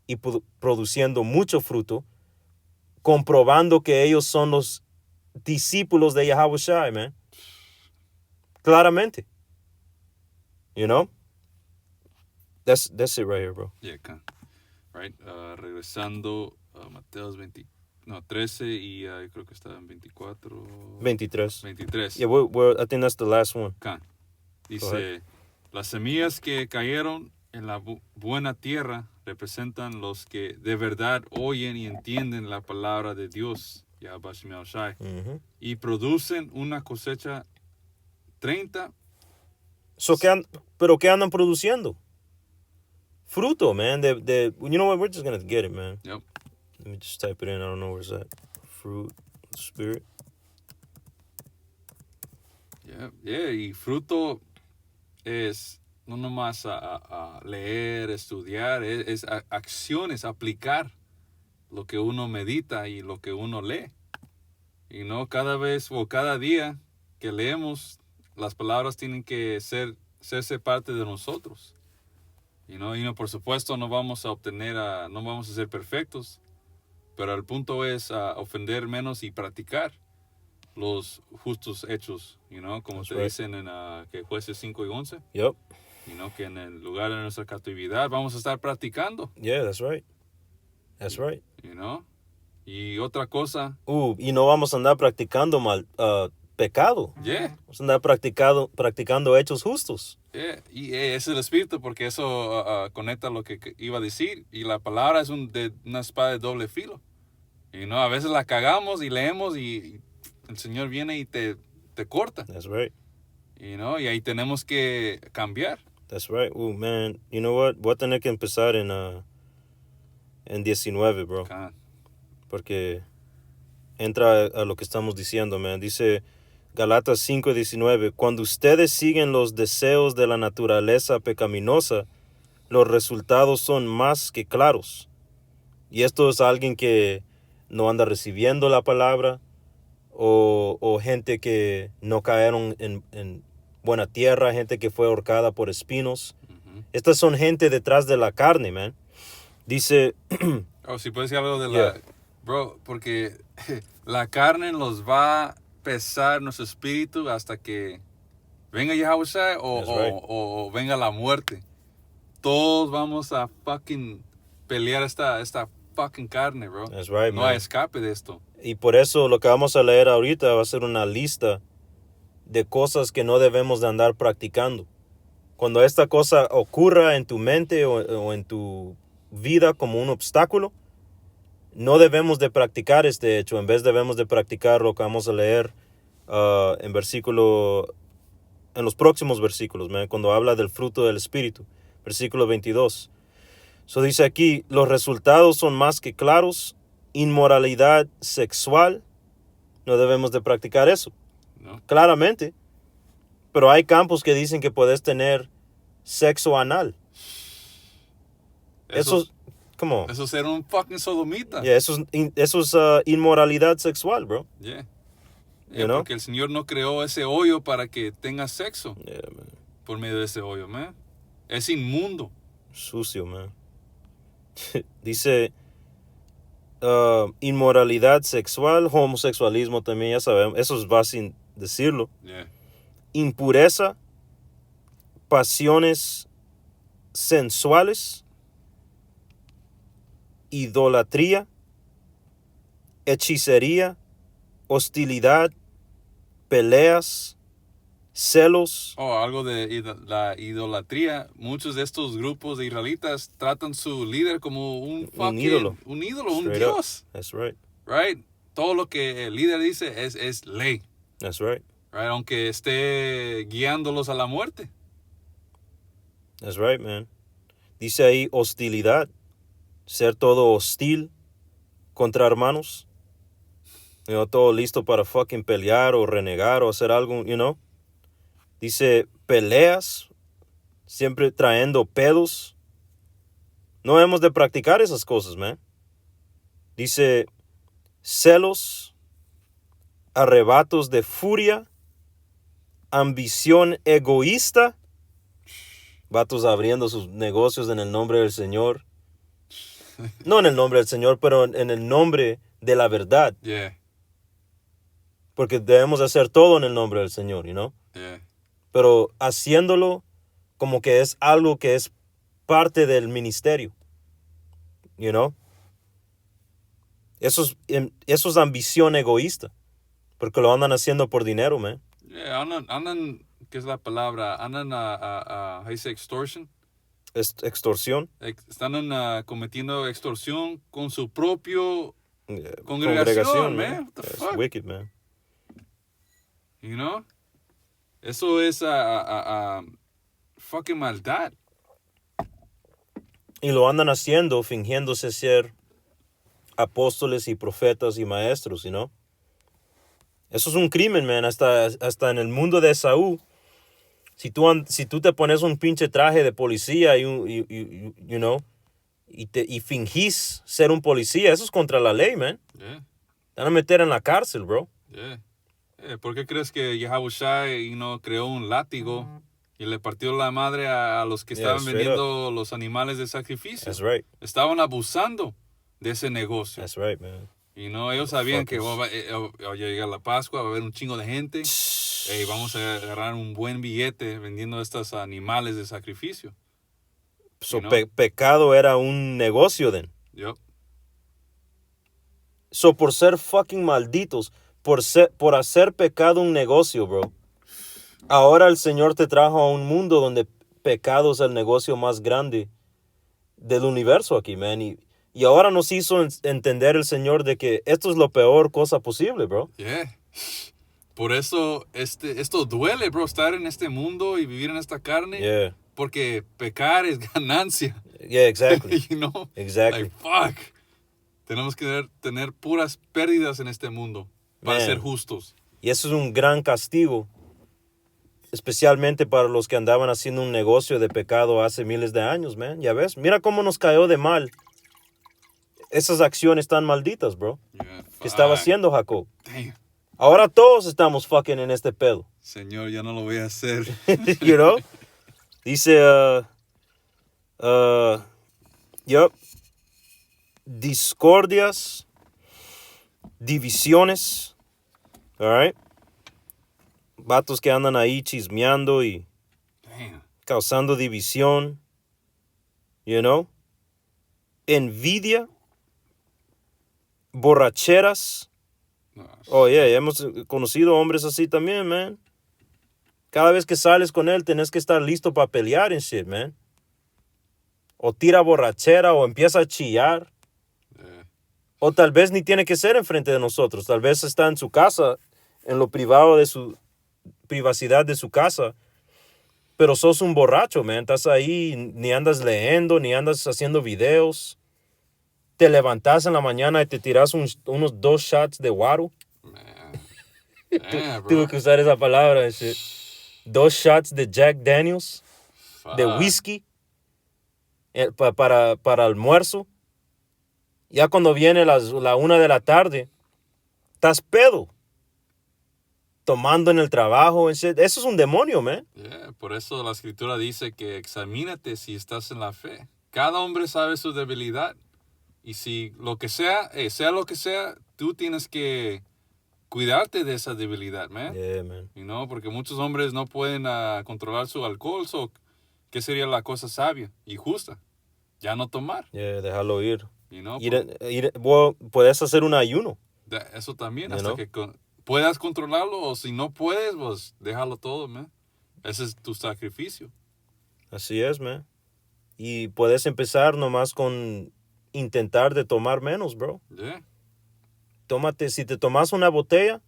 Y produciendo mucho fruto, comprobando que ellos son los discípulos de Yahweh Shai, man. Claramente. That's it right here, bro. Yeah, right. Regresando a Mateo 13 y creo que está en 24. 23. 23. Yeah, I think that's the last one. Acá. Go Dice, las semillas que cayeron en la buena tierra representan los que de verdad oyen y entienden la palabra de Dios, Yahweh Shai, Mhm. y producen una cosecha 30. So, ¿pero qué andan produciendo? Fruto, man. You know what? We're just going to get it, man. Yep. Let me just type it in. I don't know where's that. Fruit, spirit. Yeah, y fruto es no nomás a leer, estudiar, es acciones, aplicar lo que uno medita y lo que uno lee. Y no cada vez o cada día que leemos, las palabras tienen que serse parte de nosotros. Y no, por supuesto no vamos a no vamos a ser perfectos, pero el punto es ofender menos y practicar los justos hechos, como That's te right. dicen en que Jueces 5 y 11, Yep. que en el lugar de nuestra cautividad vamos a estar practicando, Yeah, that's right. That's right. Y otra cosa, Y no vamos a andar practicando pecado. Vamos a andar practicando hechos justos. y es el espíritu, porque eso conecta lo que iba a decir, y la palabra es una espada de doble filo, a veces la cagamos y leemos y el Señor viene y te corta, That's right. y ahí tenemos que cambiar. That's right. Man, you know what? Voy a tener que empezar en 19, bro. God. Porque entra a lo que estamos diciendo, man. Dice Galatas 5:19, cuando ustedes siguen los deseos de la naturaleza pecaminosa, los resultados son más que claros. Y esto es alguien que no anda recibiendo la palabra, o gente que no cayeron en buena tierra, gente que fue ahorcada por espinos. Estas son gente detrás de la carne, man. Dice... Si puedes decir algo de Yeah. Bro, porque la carne los va a pesar nuestro espíritu hasta que venga Yahushua That's right. o venga la muerte. Todos vamos a fucking pelear esta fucking carne, bro. That's right, no man. hay escape de esto. Y por eso lo que vamos a leer ahorita va a ser una lista de cosas que no debemos de andar practicando. Cuando esta cosa ocurra en tu mente o en tu vida como un obstáculo, no debemos de practicar este hecho. En vez debemos de practicar lo que vamos a leer en los próximos versículos, man, cuando habla del fruto del Espíritu. Versículo 22. So dice aquí, los resultados son más que claros. Inmoralidad sexual, no debemos de practicar eso. ¿No? Claramente. Pero hay campos que dicen que puedes tener sexo anal. Eso ¿cómo? Eso es ser un fucking sodomita. Yeah, eso es inmoralidad sexual, bro. Yeah. You know? Porque el Señor no creó ese hoyo para que tengas sexo Yeah, man. por medio de ese hoyo, man. Es inmundo. Sucio, man. Dice inmoralidad sexual, homosexualismo también, ya sabemos. Eso va sin decirlo. Yeah. Impureza, pasiones sensuales, idolatría, hechicería, hostilidad, peleas, celos. Algo de la idolatría. Muchos de estos grupos de israelitas tratan su líder como un ídolo. Un ídolo, un Straight dios. up. That's right. Right? Todo lo que el líder dice es ley. That's right. Right? Aunque esté guiándolos a la muerte. That's right, man. Dice ahí hostilidad. Ser todo hostil contra hermanos. Todo listo para fucking pelear o renegar o hacer algo, Dice peleas. Siempre trayendo pedos. No hemos de practicar esas cosas, man. Dice celos. Arrebatos de furia. Ambición egoísta. Vatos abriendo sus negocios en el nombre del Señor. No en el nombre del Señor, pero en el nombre de la verdad. Yeah. Porque debemos hacer todo en el nombre del Señor, Yeah. Pero haciéndolo como que es algo que es parte del ministerio. Eso es ambición egoísta. Porque lo andan haciendo por dinero, man. Yeah, andan, ¿qué es la palabra? Andan how you say extortion? Extorsión. Están cometiendo extorsión con su propio Yeah, congregación, man. man. What the That's fuck? wicked, man. Eso es fucking maldad. Y lo andan haciendo fingiéndose ser apóstoles y profetas y maestros, you know? Eso es un crimen, man. Hasta en el mundo de Esaú, si tú te pones un pinche traje de policía you know, y fingís ser un policía, eso es contra la ley, man. Yeah. Te van a meter en la cárcel, bro. Yeah. ¿Por qué crees que Yahushua creó un látigo y le partió la madre a los que estaban vendiendo los animales de sacrificio? That's right. Estaban abusando de ese negocio. That's right, man. Ellos sabían que llega la Pascua, va a haber un chingo de gente. Vamos a agarrar un buen billete vendiendo estos animales de sacrificio. So, pecado era un negocio, then. Yep. So, por ser fucking malditos, por hacer pecado un negocio, bro. Ahora el Señor te trajo a un mundo donde pecado es el negocio más grande del universo aquí, man. Y ahora nos hizo entender el Señor de que esto es la peor cosa posible, bro. Yeah. Por eso esto duele, bro, estar en este mundo y vivir en esta carne. Yeah. Porque pecar es ganancia. Yeah, exactly. Like, Exactly. fuck. Tenemos que tener puras pérdidas en este mundo para ser justos. Y eso es un gran castigo, especialmente para los que andaban haciendo un negocio de pecado hace miles de años, man. Ya ves, mira cómo nos cayó de mal esas acciones tan malditas, bro, que estaba haciendo Jacob. Damn. Ahora todos estamos fucking en este pedo. Señor, ya no lo voy a hacer. You know? Dice, discordias, divisiones, all right? Vatos que andan ahí chismeando y Damn. causando división, you know? Envidia, borracheras. Oh, yeah, hemos conocido hombres así también, man. Cada vez que sales con él, tenés que estar listo para pelear en shit, man. O tira borrachera o empieza a chillar. O tal vez ni tiene que ser enfrente de nosotros. Tal vez está en su casa, en lo privado de su privacidad de su casa. Pero sos un borracho, man. Estás ahí, ni andas leyendo, ni andas haciendo videos. Te levantas en la mañana y te tiras unos 2 shots de guaro. Man. Yeah, bro. Tuve que usar esa palabra and shit. 2 shots de Jack Daniels, de Fuck. whisky, para almuerzo. Ya cuando viene la 1 de la tarde, estás pedo. Tomando en el trabajo and shit. Eso es un demonio, man. Yeah, por eso la escritura dice que examínate si estás en la fe. Cada hombre sabe su debilidad. Y si lo que sea, sea lo que sea, tú tienes que cuidarte de esa debilidad, man. Yeah, man. Porque muchos hombres no pueden controlar su alcohol. ¿Qué sería la cosa sabia y justa? Ya no tomar. Yeah, déjalo ir. Pues, Puedes hacer un ayuno. eso también, You hasta know? que puedas controlarlo. O si no puedes, pues déjalo todo, man. Ese es tu sacrificio. Así es, man. Y puedes empezar nomás con intentar de tomar menos, bro. Yeah. Si te tomas una botella,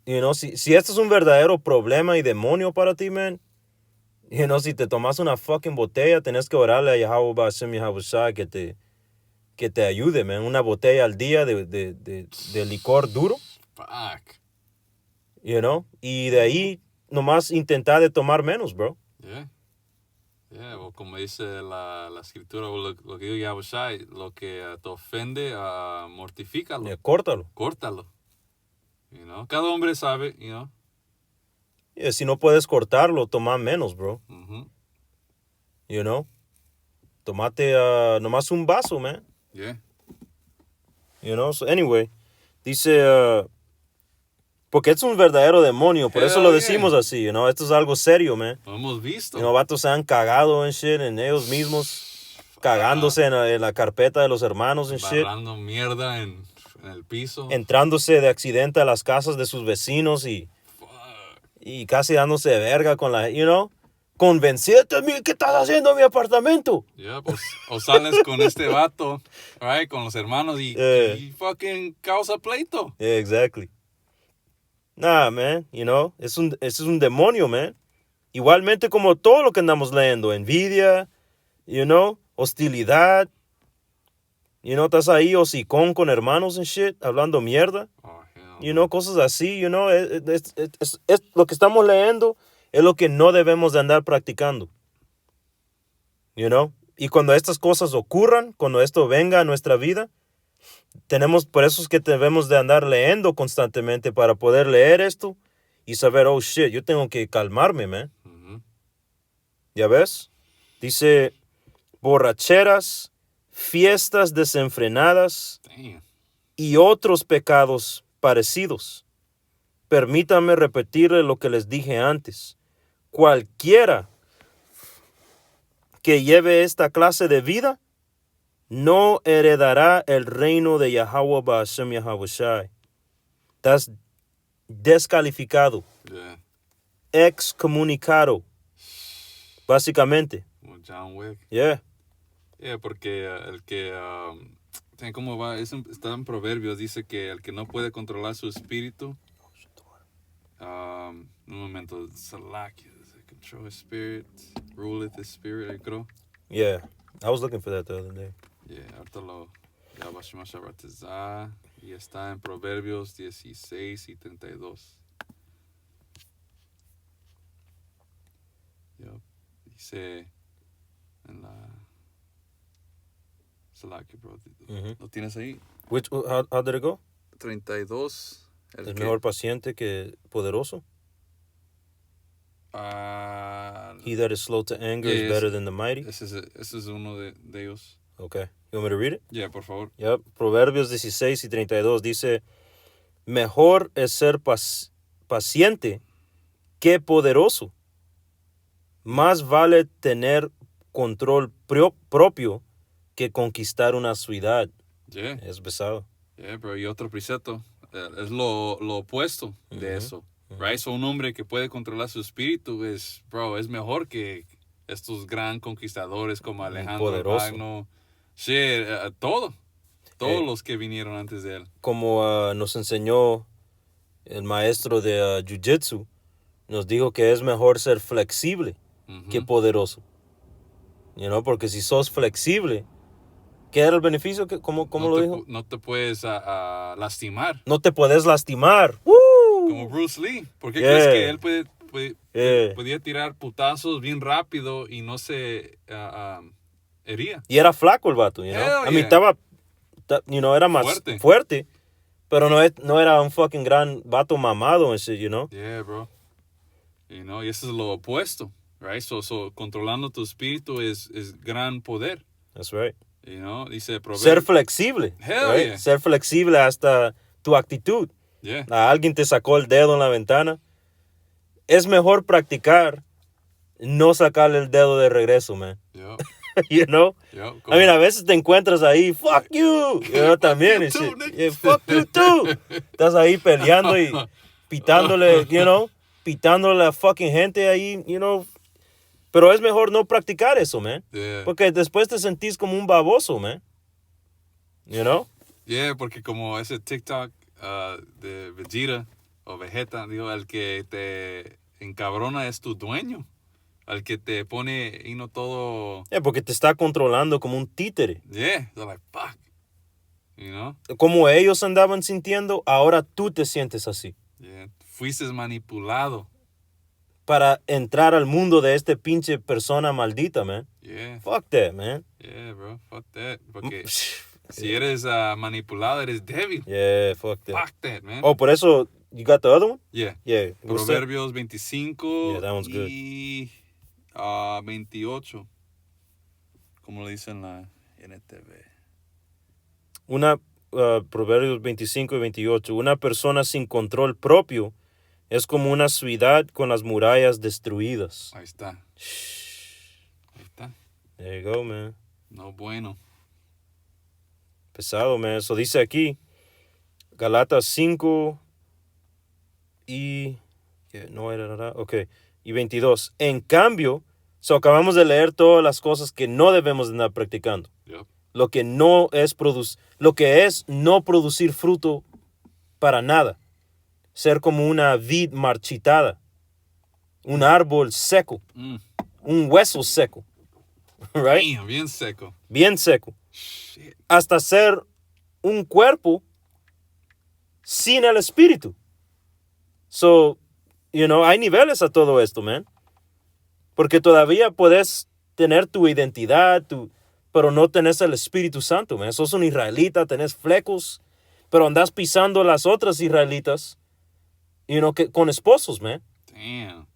si este es un verdadero problema y demonio para ti, man, si te tomas una fucking botella, tenés que orarle a Yahweh Ba'ashem Yahushua que te ayude, man. Una botella al día de licor duro, Fuck. y de ahí nomás intentar de tomar menos, bro. Yeah. Yeah, o como dice la escritura, o lo que digo Yahushua, lo que te ofende, mortifícalo. Yeah, córtalo. Córtalo. Cada hombre sabe, Yeah, si no puedes cortarlo, toma menos, bro. Mm-hmm. Tomate nomás un vaso, man. Yeah. So anyway, dice, porque es un verdadero demonio, por eso lo decimos así, esto es algo serio, man. Lo hemos visto. Vatos se han cagado en shit, en ellos mismos, cagándose en la carpeta de los hermanos en shit, Barrando mierda en el piso. entrándose de accidente a las casas de sus vecinos y casi dándose de verga con convencerte a mí, ¿qué estás haciendo en mi apartamento? Yeah, pues, o sales con este vato, right, con los hermanos y fucking causa pleito. Yeah, exactly. Nah, man, you know, ese es un demonio, man. Igualmente como todo lo que andamos leyendo, envidia, you know, hostilidad. You know, estás ahí hocicón con hermanos and shit, hablando mierda. Oh, hell You no. know, cosas así, you know, es lo que estamos leyendo es lo que no debemos de andar practicando. You know, y cuando estas cosas ocurran, cuando esto venga a nuestra vida, por eso es que debemos de andar leyendo constantemente para poder leer esto y saber, oh shit, yo tengo que calmarme, man. Ujú. ¿Ya ves? Dice, borracheras, fiestas desenfrenadas Damn. y otros pecados parecidos. Permítanme repetirle lo que les dije antes. Cualquiera que lleve esta clase de vida no heredará el reino de Yahweh Ba'ashem Yahweh Shai. Estás descalificado, Yeah. excomunicado, básicamente. Como John Wick. Yeah. Yeah, porque el que... ¿cómo va? Está en Proverbios. Dice que el que no puede controlar su espíritu... un momento. Salakia. Control his spirit. Ruleth his spirit, yo creo. Yeah. I was looking for that the other day. Yeah, ahorita lo... Ya vamos a batizar. Y está en Proverbios 16 y 32. Yup. Dice en la... Salakia, bro. Mhm. ¿Lo tienes ahí? How did it go? 32. Es mejor paciente que poderoso. He that is slow to anger is Yes. better than the mighty. Ese es uno de ellos. Okay. You want me to read it? Yeah, por favor. Yep. Proverbios 16 y 32 dice, mejor es ser paciente que poderoso. Más vale tener control propio que conquistar una ciudad. Yeah, Es pesado. yeah, bro. Y otro precepto. Es lo opuesto de eso. Right? So un hombre que puede controlar su espíritu es mejor que estos gran conquistadores como Alejandro poderoso. Magno. Sí, todos Eh. los que vinieron antes de él. Como nos enseñó el maestro de Jiu-Jitsu, nos dijo que es mejor ser flexible Ujú. que poderoso. You know, porque si sos flexible, ¿qué era el beneficio? ¿Cómo no lo te dijo? No te puedes lastimar. No te puedes lastimar. Como Bruce Lee. ¿Por qué Yeah. crees que él Yeah. podía tirar putazos bien rápido y no se hería? Y era flaco el vato, you know. Hell I mean, yeah. era más fuerte, pero no era un fucking gran vato mamado en sí, you know. Yeah, bro. You know, y eso es lo opuesto, right? So controlando tu espíritu es gran poder, That's right. you know. Dice Proverbios. Ser flexible. Hell right? yeah. Ser flexible hasta tu actitud. Yeah. Alguien te sacó el dedo en la ventana. Es mejor practicar no sacarle el dedo de regreso, man. Yo, You know? yo, I mean, a veces te encuentras ahí, fuck you. You know, también. you too, shit. nigga. Yeah, fuck you too. Estás ahí peleando y pitándole, you know, pitándole a la fucking gente ahí, you know. Pero es mejor no practicar eso, man. yeah. Porque después te sentís como un baboso, man. You know? Yeah, porque como ese TikTok de Vegeta o Vegeta, digo, el que te encabrona es tu dueño. Al que te pone, y no todo, Porque te está controlando como un títere. yeah, they're like, fuck, you know, Como ellos andaban sintiendo, ahora tú te sientes así. yeah, fuiste manipulado, Para entrar al mundo de este pinche persona maldita, man. yeah, Fuck that, man. yeah, bro, fuck that, porque si eres manipulado, eres débil, Yeah, fuck that. fuck that, man, Oh, por eso, you got the other one? yeah, Yeah. what's that? Proverbios 25 Yeah, that one's good. y 28, como lo dice en la NTV. Proverbios 25 y 28. Una persona sin control propio es como una ciudad con las murallas destruidas. Ahí está, ahí está, There you go, man. no bueno, Pesado, man. Eso dice aquí, Galatas 5 y... No era, ok. Y 22. En cambio, acabamos de leer todas las cosas que no debemos de andar practicando. yep, Lo que no es no producir fruto para nada. ser como una vid marchitada, un árbol seco, un hueso seco, right? Damn, bien seco. Bien seco, Shit. hasta ser un cuerpo sin el espíritu. So, hay niveles a todo esto, man. Porque todavía puedes tener tu identidad, pero no tenés el Espíritu Santo, man. Sos un israelita, tenés flecos, pero andás pisando las otras israelitas, que, con esposos, man. Damn.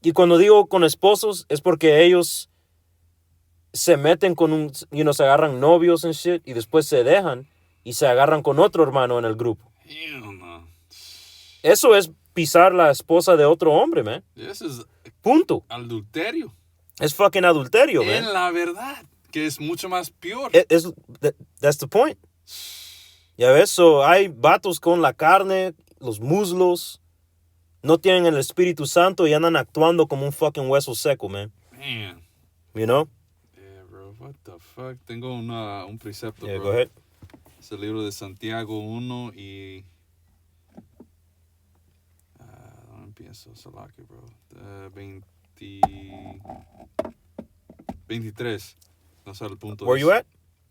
Y cuando digo con esposos, es porque ellos se meten con se agarran novios and shit, y después se dejan y se agarran con otro hermano en el grupo. Hell no. Eso es pisar la esposa de otro hombre, man. Eso es Punto. adulterio. Es fucking adulterio, man. En la verdad, que es mucho más peor. That's the point. Ya ves, hay vatos con la carne, los muslos, no tienen el Espíritu Santo y andan actuando como un fucking hueso seco, man. Man. You know? Yeah, bro. What the fuck? Tengo un precepto, Yeah, bro. go ahead. Es el libro de Santiago 1 y... ¿dónde empiezo? Salaki, bro. 23. No sé el punto. Where you at?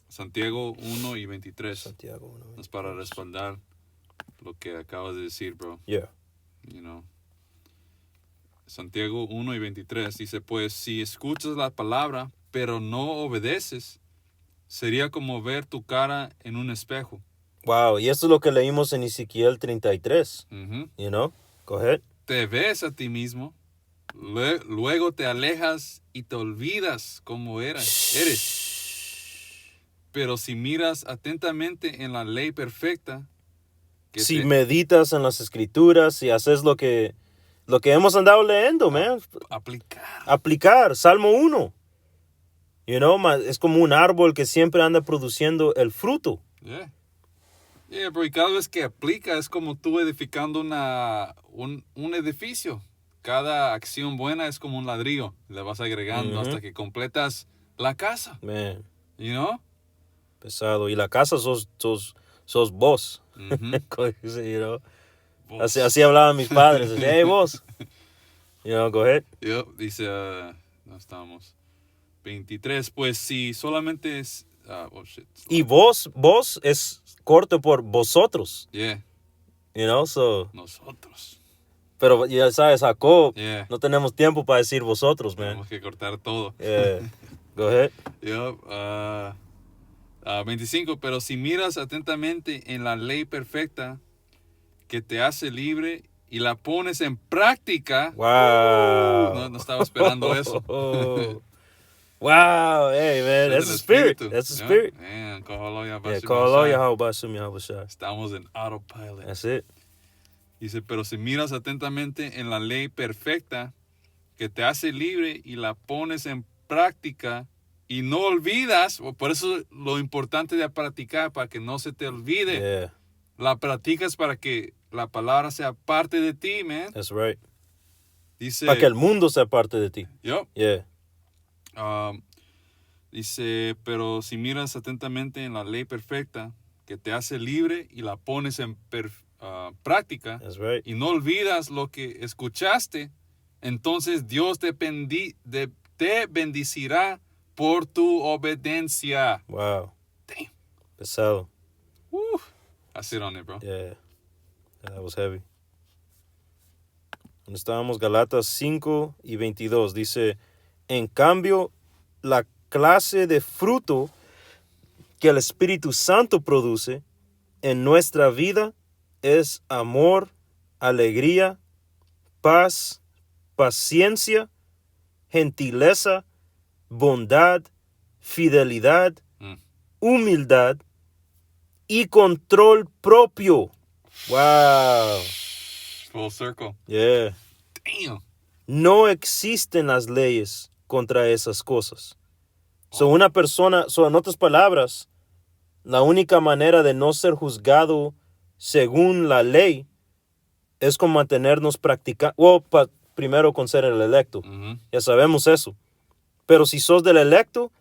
Santiago 1 y 23. Santiago 1. Es para respaldar lo que acabas de decir, bro. Yeah. You know. Santiago 1 y 23 dice, pues si escuchas la palabra, pero no obedeces, sería como ver tu cara en un espejo. Wow, y esto es lo que leímos en Ezequiel 33. Ujú. You know? Go ahead. Te ves a ti mismo, luego te alejas y te olvidas cómo eres. Pero si miras atentamente en la ley perfecta, Si meditas en las escrituras y haces lo que hemos andado leyendo, man. Aplicar. Salmo 1. Es como un árbol que siempre anda produciendo el fruto. Yeah. Yeah, pero y cada vez que aplica es como tú edificando un edificio. Cada acción buena es como un ladrillo. Le vas agregando hasta que completas la casa. Man. You know? Pesado. Y la casa sos vos. Vos. Así hablaban mis padres. Hey, vos. Go ahead. Dice, no estamos. 23, pues si solamente es... Y vos es corto por vosotros. Yeah. Nosotros. Pero ya sabes, Jacob, Yeah. no tenemos tiempo para decir vosotros, man. Tenemos que cortar todo. Yeah. Go ahead. 25, pero si miras atentamente en la ley perfecta que te hace libre y la pones en práctica. Wow. No estaba esperando eso. Wow, hey man, that's the spirit. That's the spirit. Man, estamos en autopilot. That's it. Dice, pero si miras atentamente en la ley perfecta que te hace libre y la pones en práctica y no olvidas, por eso lo importante de practicar, para que no se te olvide. Yeah. La practicas para que la palabra sea parte de ti, man. That's right. Dice, para que el mundo sea parte de ti. Yo. Yeah. Dice, pero si miras atentamente en la ley perfecta que te hace libre y la pones en práctica. That's right. Y no olvidas lo que escuchaste, entonces Dios te bendecirá por tu obediencia. Wow. Damn. Pesado. I sit on it, bro. Yeah. That was heavy. Estábamos Galatas 5 y 22. Dice, en cambio, la clase de fruto que el Espíritu Santo produce en nuestra vida es amor, alegría, paz, paciencia, gentileza, bondad, fidelidad, humildad y control propio. Wow. Full circle. Yeah. Damn. No existen las leyes contra esas cosas. Una persona, en otras palabras, la única manera de no ser juzgado según la ley es con mantenernos practicando, primero con ser el electo. Ya sabemos eso. Pero si sos del electo,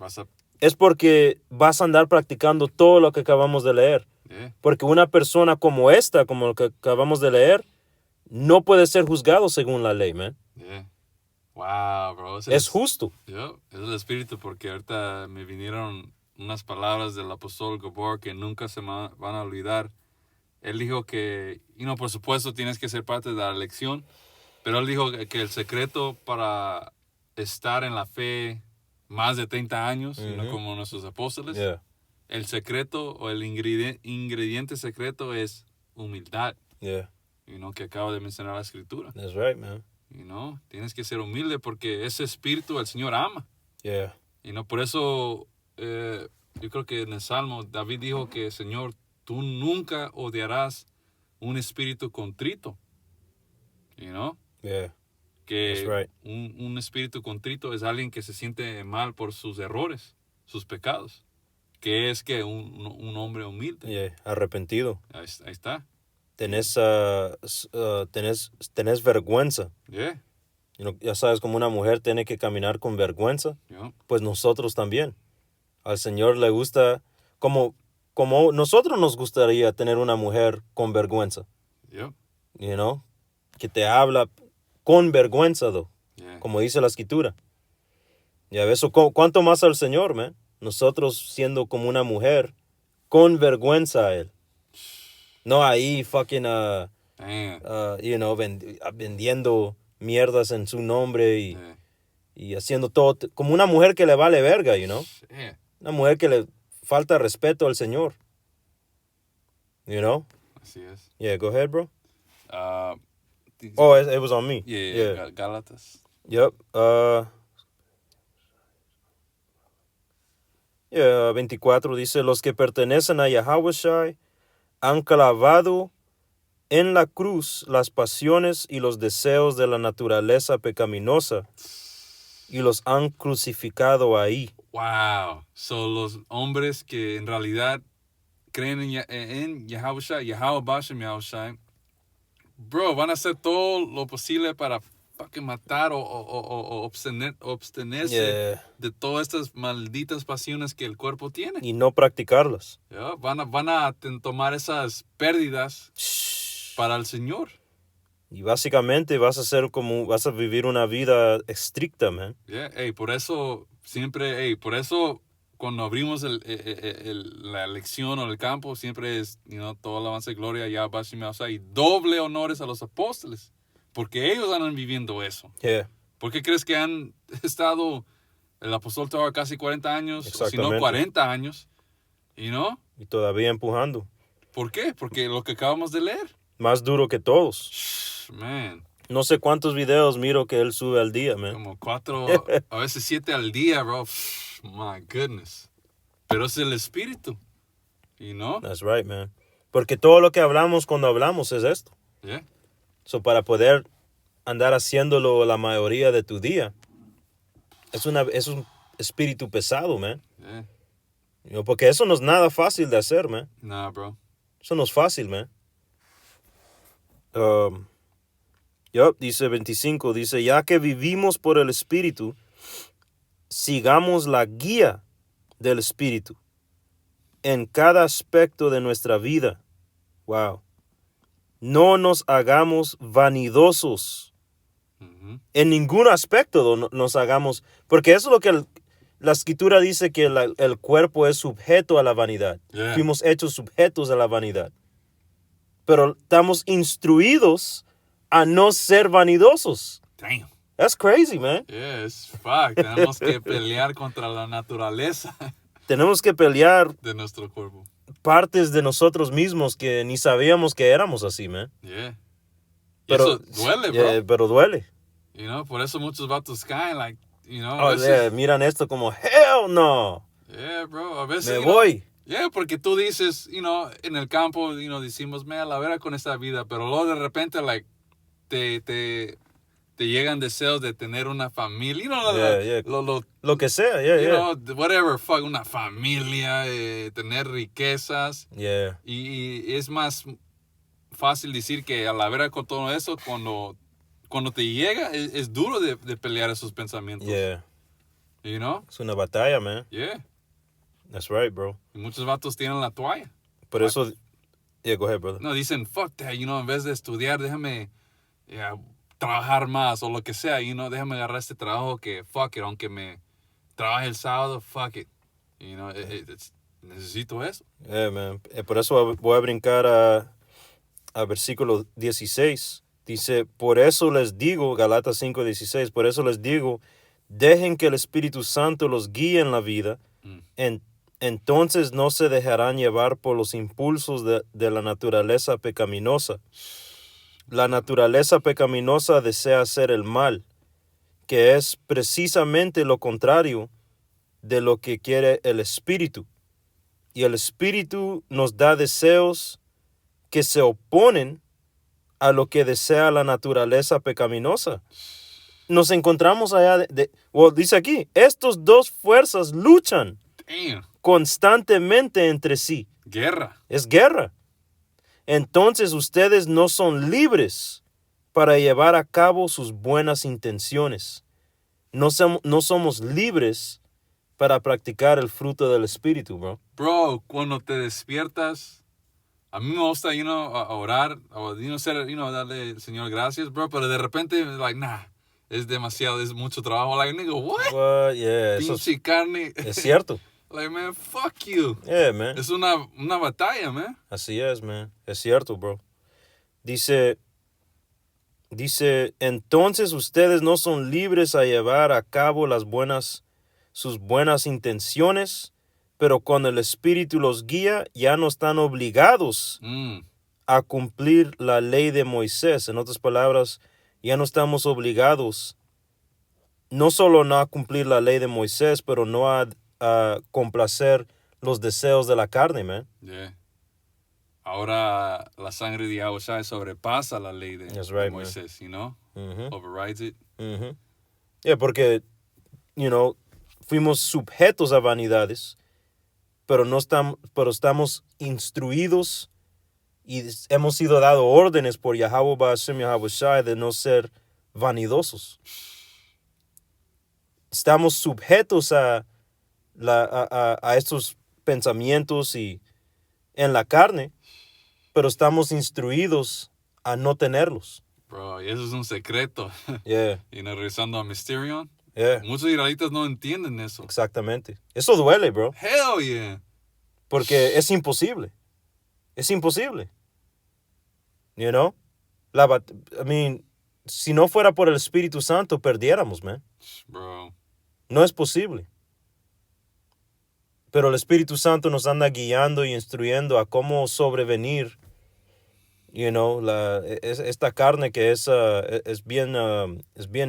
es porque vas a andar practicando todo lo que acabamos de leer. Yeah. Porque una persona como esta, como lo que acabamos de leer, no puede ser juzgado según la ley, man. Yeah. Wow, bro. Ese Es justo. Yeah, es el espíritu, porque ahorita me vinieron unas palabras del apóstol Gabor que nunca se me van a olvidar. Él dijo que, por supuesto tienes que ser parte de la elección, pero él dijo que el secreto para estar en la fe más de 30 años, como nuestros apóstoles, Yeah. el secreto o el ingrediente secreto es humildad, Yeah. que acaba de mencionar la escritura. That's right, man. Tienes que ser humilde porque ese espíritu el Señor ama. Yeah. Por eso yo creo que en el Salmo David dijo que, Señor, tú nunca odiarás un espíritu contrito. Yeah. Que That's right. un espíritu contrito es alguien que se siente mal por sus errores, sus pecados. Que es que un hombre humilde. Yeah. Arrepentido. Ahí está. Tenés vergüenza. Yeah. Ya sabes, como una mujer tiene que caminar con vergüenza, Yeah. pues nosotros también. Al Señor le gusta, como nosotros nos gustaría tener una mujer con vergüenza, Yeah. que te habla con vergüenza, Yeah. como dice la escritura. Ya ves, ¿cuánto más al Señor, man? Nosotros siendo como una mujer con vergüenza a Él. No ahí fucking, Damn. vendiendo mierdas en su nombre Yeah. y haciendo todo como una mujer que le vale verga, Yeah. Una mujer que le falta respeto al Señor. Así es. Yeah, go ahead, bro. Dice- Oh, it was on me. Yeah. Gálatas. Yep. 24 dice, los que pertenecen a Yahushua han clavado en la cruz las pasiones y los deseos de la naturaleza pecaminosa y los han crucificado ahí. Wow. Son los hombres que en realidad creen en Yahushua, Yahushua, bro, van a hacer todo lo posible para fucking matar o abstenerse Yeah. de todas estas malditas pasiones que el cuerpo tiene. Y no practicarlas. Yeah, van a tomar esas pérdidas para el Señor. Y básicamente vas a vivir una vida estricta, man. Yeah, por eso siempre, por eso cuando abrimos la elección o el campo, siempre es, toda alabanza y gloria ya y doble honores a los apóstoles, porque ellos andan viviendo eso. Yeah. ¿Por qué crees que han estado el apóstol estaba casi 40 años, o si no Exactamente. 40 años? Y todavía empujando. ¿Por qué? Porque lo que acabamos de leer. Más duro que todos. Man, No sé cuántos videos miro que él sube al día, man. como 4, a veces 7 al día, bro. My goodness. Pero es el espíritu. That's right, man. Porque todo lo que hablamos cuando hablamos es esto. Yeah. So, para poder andar haciéndolo la mayoría de tu día, es un espíritu pesado, man. Yeah. Porque eso no es nada fácil de hacer, man. Nah, bro. Eso no es fácil, man. Dice 25, dice, ya que vivimos por el Espíritu, sigamos la guía del Espíritu en cada aspecto de nuestra vida. Wow. No nos hagamos vanidosos. En ningún aspecto nos hagamos, porque eso es lo que la escritura dice, que el cuerpo es sujeto a la vanidad. Yeah. Fuimos hechos sujetos a la vanidad. Pero estamos instruidos a no ser vanidosos. Damn. That's crazy, man. Yeah, it's fuck. Tenemos que pelear contra la naturaleza Tenemos que pelear de nuestro cuerpo. partes de nosotros mismos que ni sabíamos que éramos así, man. Yeah. Y Pero eso duele, bro. Pero duele. Por eso muchos vatos caen, like, a Oh, veces- yeah, miran esto como, hell no. Yeah, bro. A veces, Me voy. Yeah, porque tú dices, en el campo, decimos, me a la vera con esta vida, pero luego de repente, like, te llegan deseos de tener una familia, Yeah. Lo que sea, yeah. whatever, fuck, una familia, tener riquezas, Yeah. y es más fácil decir que a la vera con todo eso, cuando te llega, es duro de pelear esos pensamientos, Yeah. Es una batalla, man. Yeah, That's right, bro. y muchos vatos tienen la toalla. Por eso, yeah, go ahead, brother. No, dicen, fuck that, en vez de estudiar, déjame yeah, trabajar más o lo que sea, déjame agarrar este trabajo que, fuck it, aunque me trabaje el sábado, fuck it. Necesito eso. Yeah, man. Por eso voy a brincar a versículo 16. Dice, por eso les digo, Galatas 5:16, por eso les digo, dejen que el Espíritu Santo los guíe en la vida, entonces no se dejarán llevar por los impulsos de la naturaleza pecaminosa. La naturaleza pecaminosa desea hacer el mal, que es precisamente lo contrario de lo que quiere el Espíritu. Y el Espíritu nos da deseos que se oponen a lo que desea la naturaleza pecaminosa. Nos encontramos allá dice aquí, estos dos fuerzas luchan constantemente entre sí. Guerra. Es guerra. Entonces ustedes no son libres para llevar a cabo sus buenas intenciones. No somos libres para practicar el fruto del Espíritu, bro. Bro, cuando te despiertas, a mí me gusta, a orar, o, darle al Señor gracias, bro, pero de repente, nah, es demasiado, es mucho trabajo. Nigga, what? Yeah, pinche carne. Es cierto. Man, fuck you. Yeah, man. Es una batalla, man. Así es, man. Es cierto, bro. Dice, entonces ustedes no son libres a llevar a cabo sus buenas intenciones, pero cuando el Espíritu los guía, ya no están obligados a cumplir la ley de Moisés. En otras palabras, ya no estamos obligados, no solo no a cumplir la ley de Moisés, pero no a complacer los deseos de la carne, man. Yeah. Ahora la sangre de Yahushua sobrepasa la ley de Moisés, overrides it. Yeah, porque, fuimos sujetos a vanidades, pero estamos instruidos y hemos sido dado órdenes por Yahweh Ba'ashem Yahweh Shai de no ser vanidosos. Estamos sujetos a estos pensamientos y en la carne, pero estamos instruidos a no tenerlos. Bro, y eso es un secreto. Yeah. Regresando a Mysterion. Yeah. Muchos israelitas no entienden eso. Exactamente. Eso duele, bro. Hell yeah. Porque es imposible. Es imposible. Si no fuera por el Espíritu Santo, perdiéramos, man. Bro. No es posible. Pero el Espíritu Santo nos anda guiando y instruyendo a cómo sobrevenir, esta carne que es bien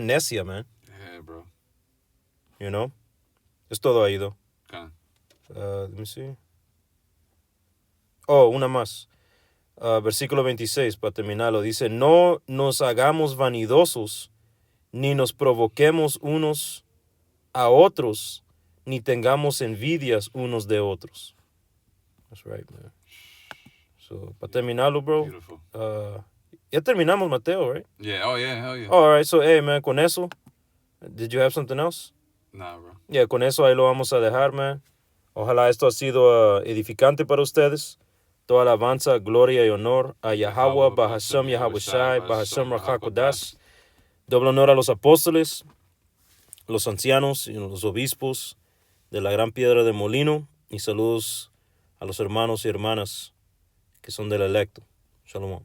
necia, man. Yeah, bro. Es todo ahí, though. Okay. Let me see. Oh, una más. Versículo 26, para terminarlo. Dice, no nos hagamos vanidosos, ni nos provoquemos unos a otros, ni tengamos envidias unos de otros. That's right, man. So, para terminarlo, bro. Beautiful. Ya terminamos, Mateo, right? Yeah, oh yeah, hell yeah. All right, so, hey, man, con eso, did you have something else? Nah, bro. Yeah, con eso ahí lo vamos a dejar, man. Ojalá esto ha sido edificante para ustedes. Toda alabanza, gloria y honor a Yahweh, Bahashem, Yahweh Shai, Bahashem, Rachakodash. Doble honor a los apóstoles, los ancianos y los obispos de la gran piedra de molino. Y saludos a los hermanos y hermanas que son del electo. Shalom.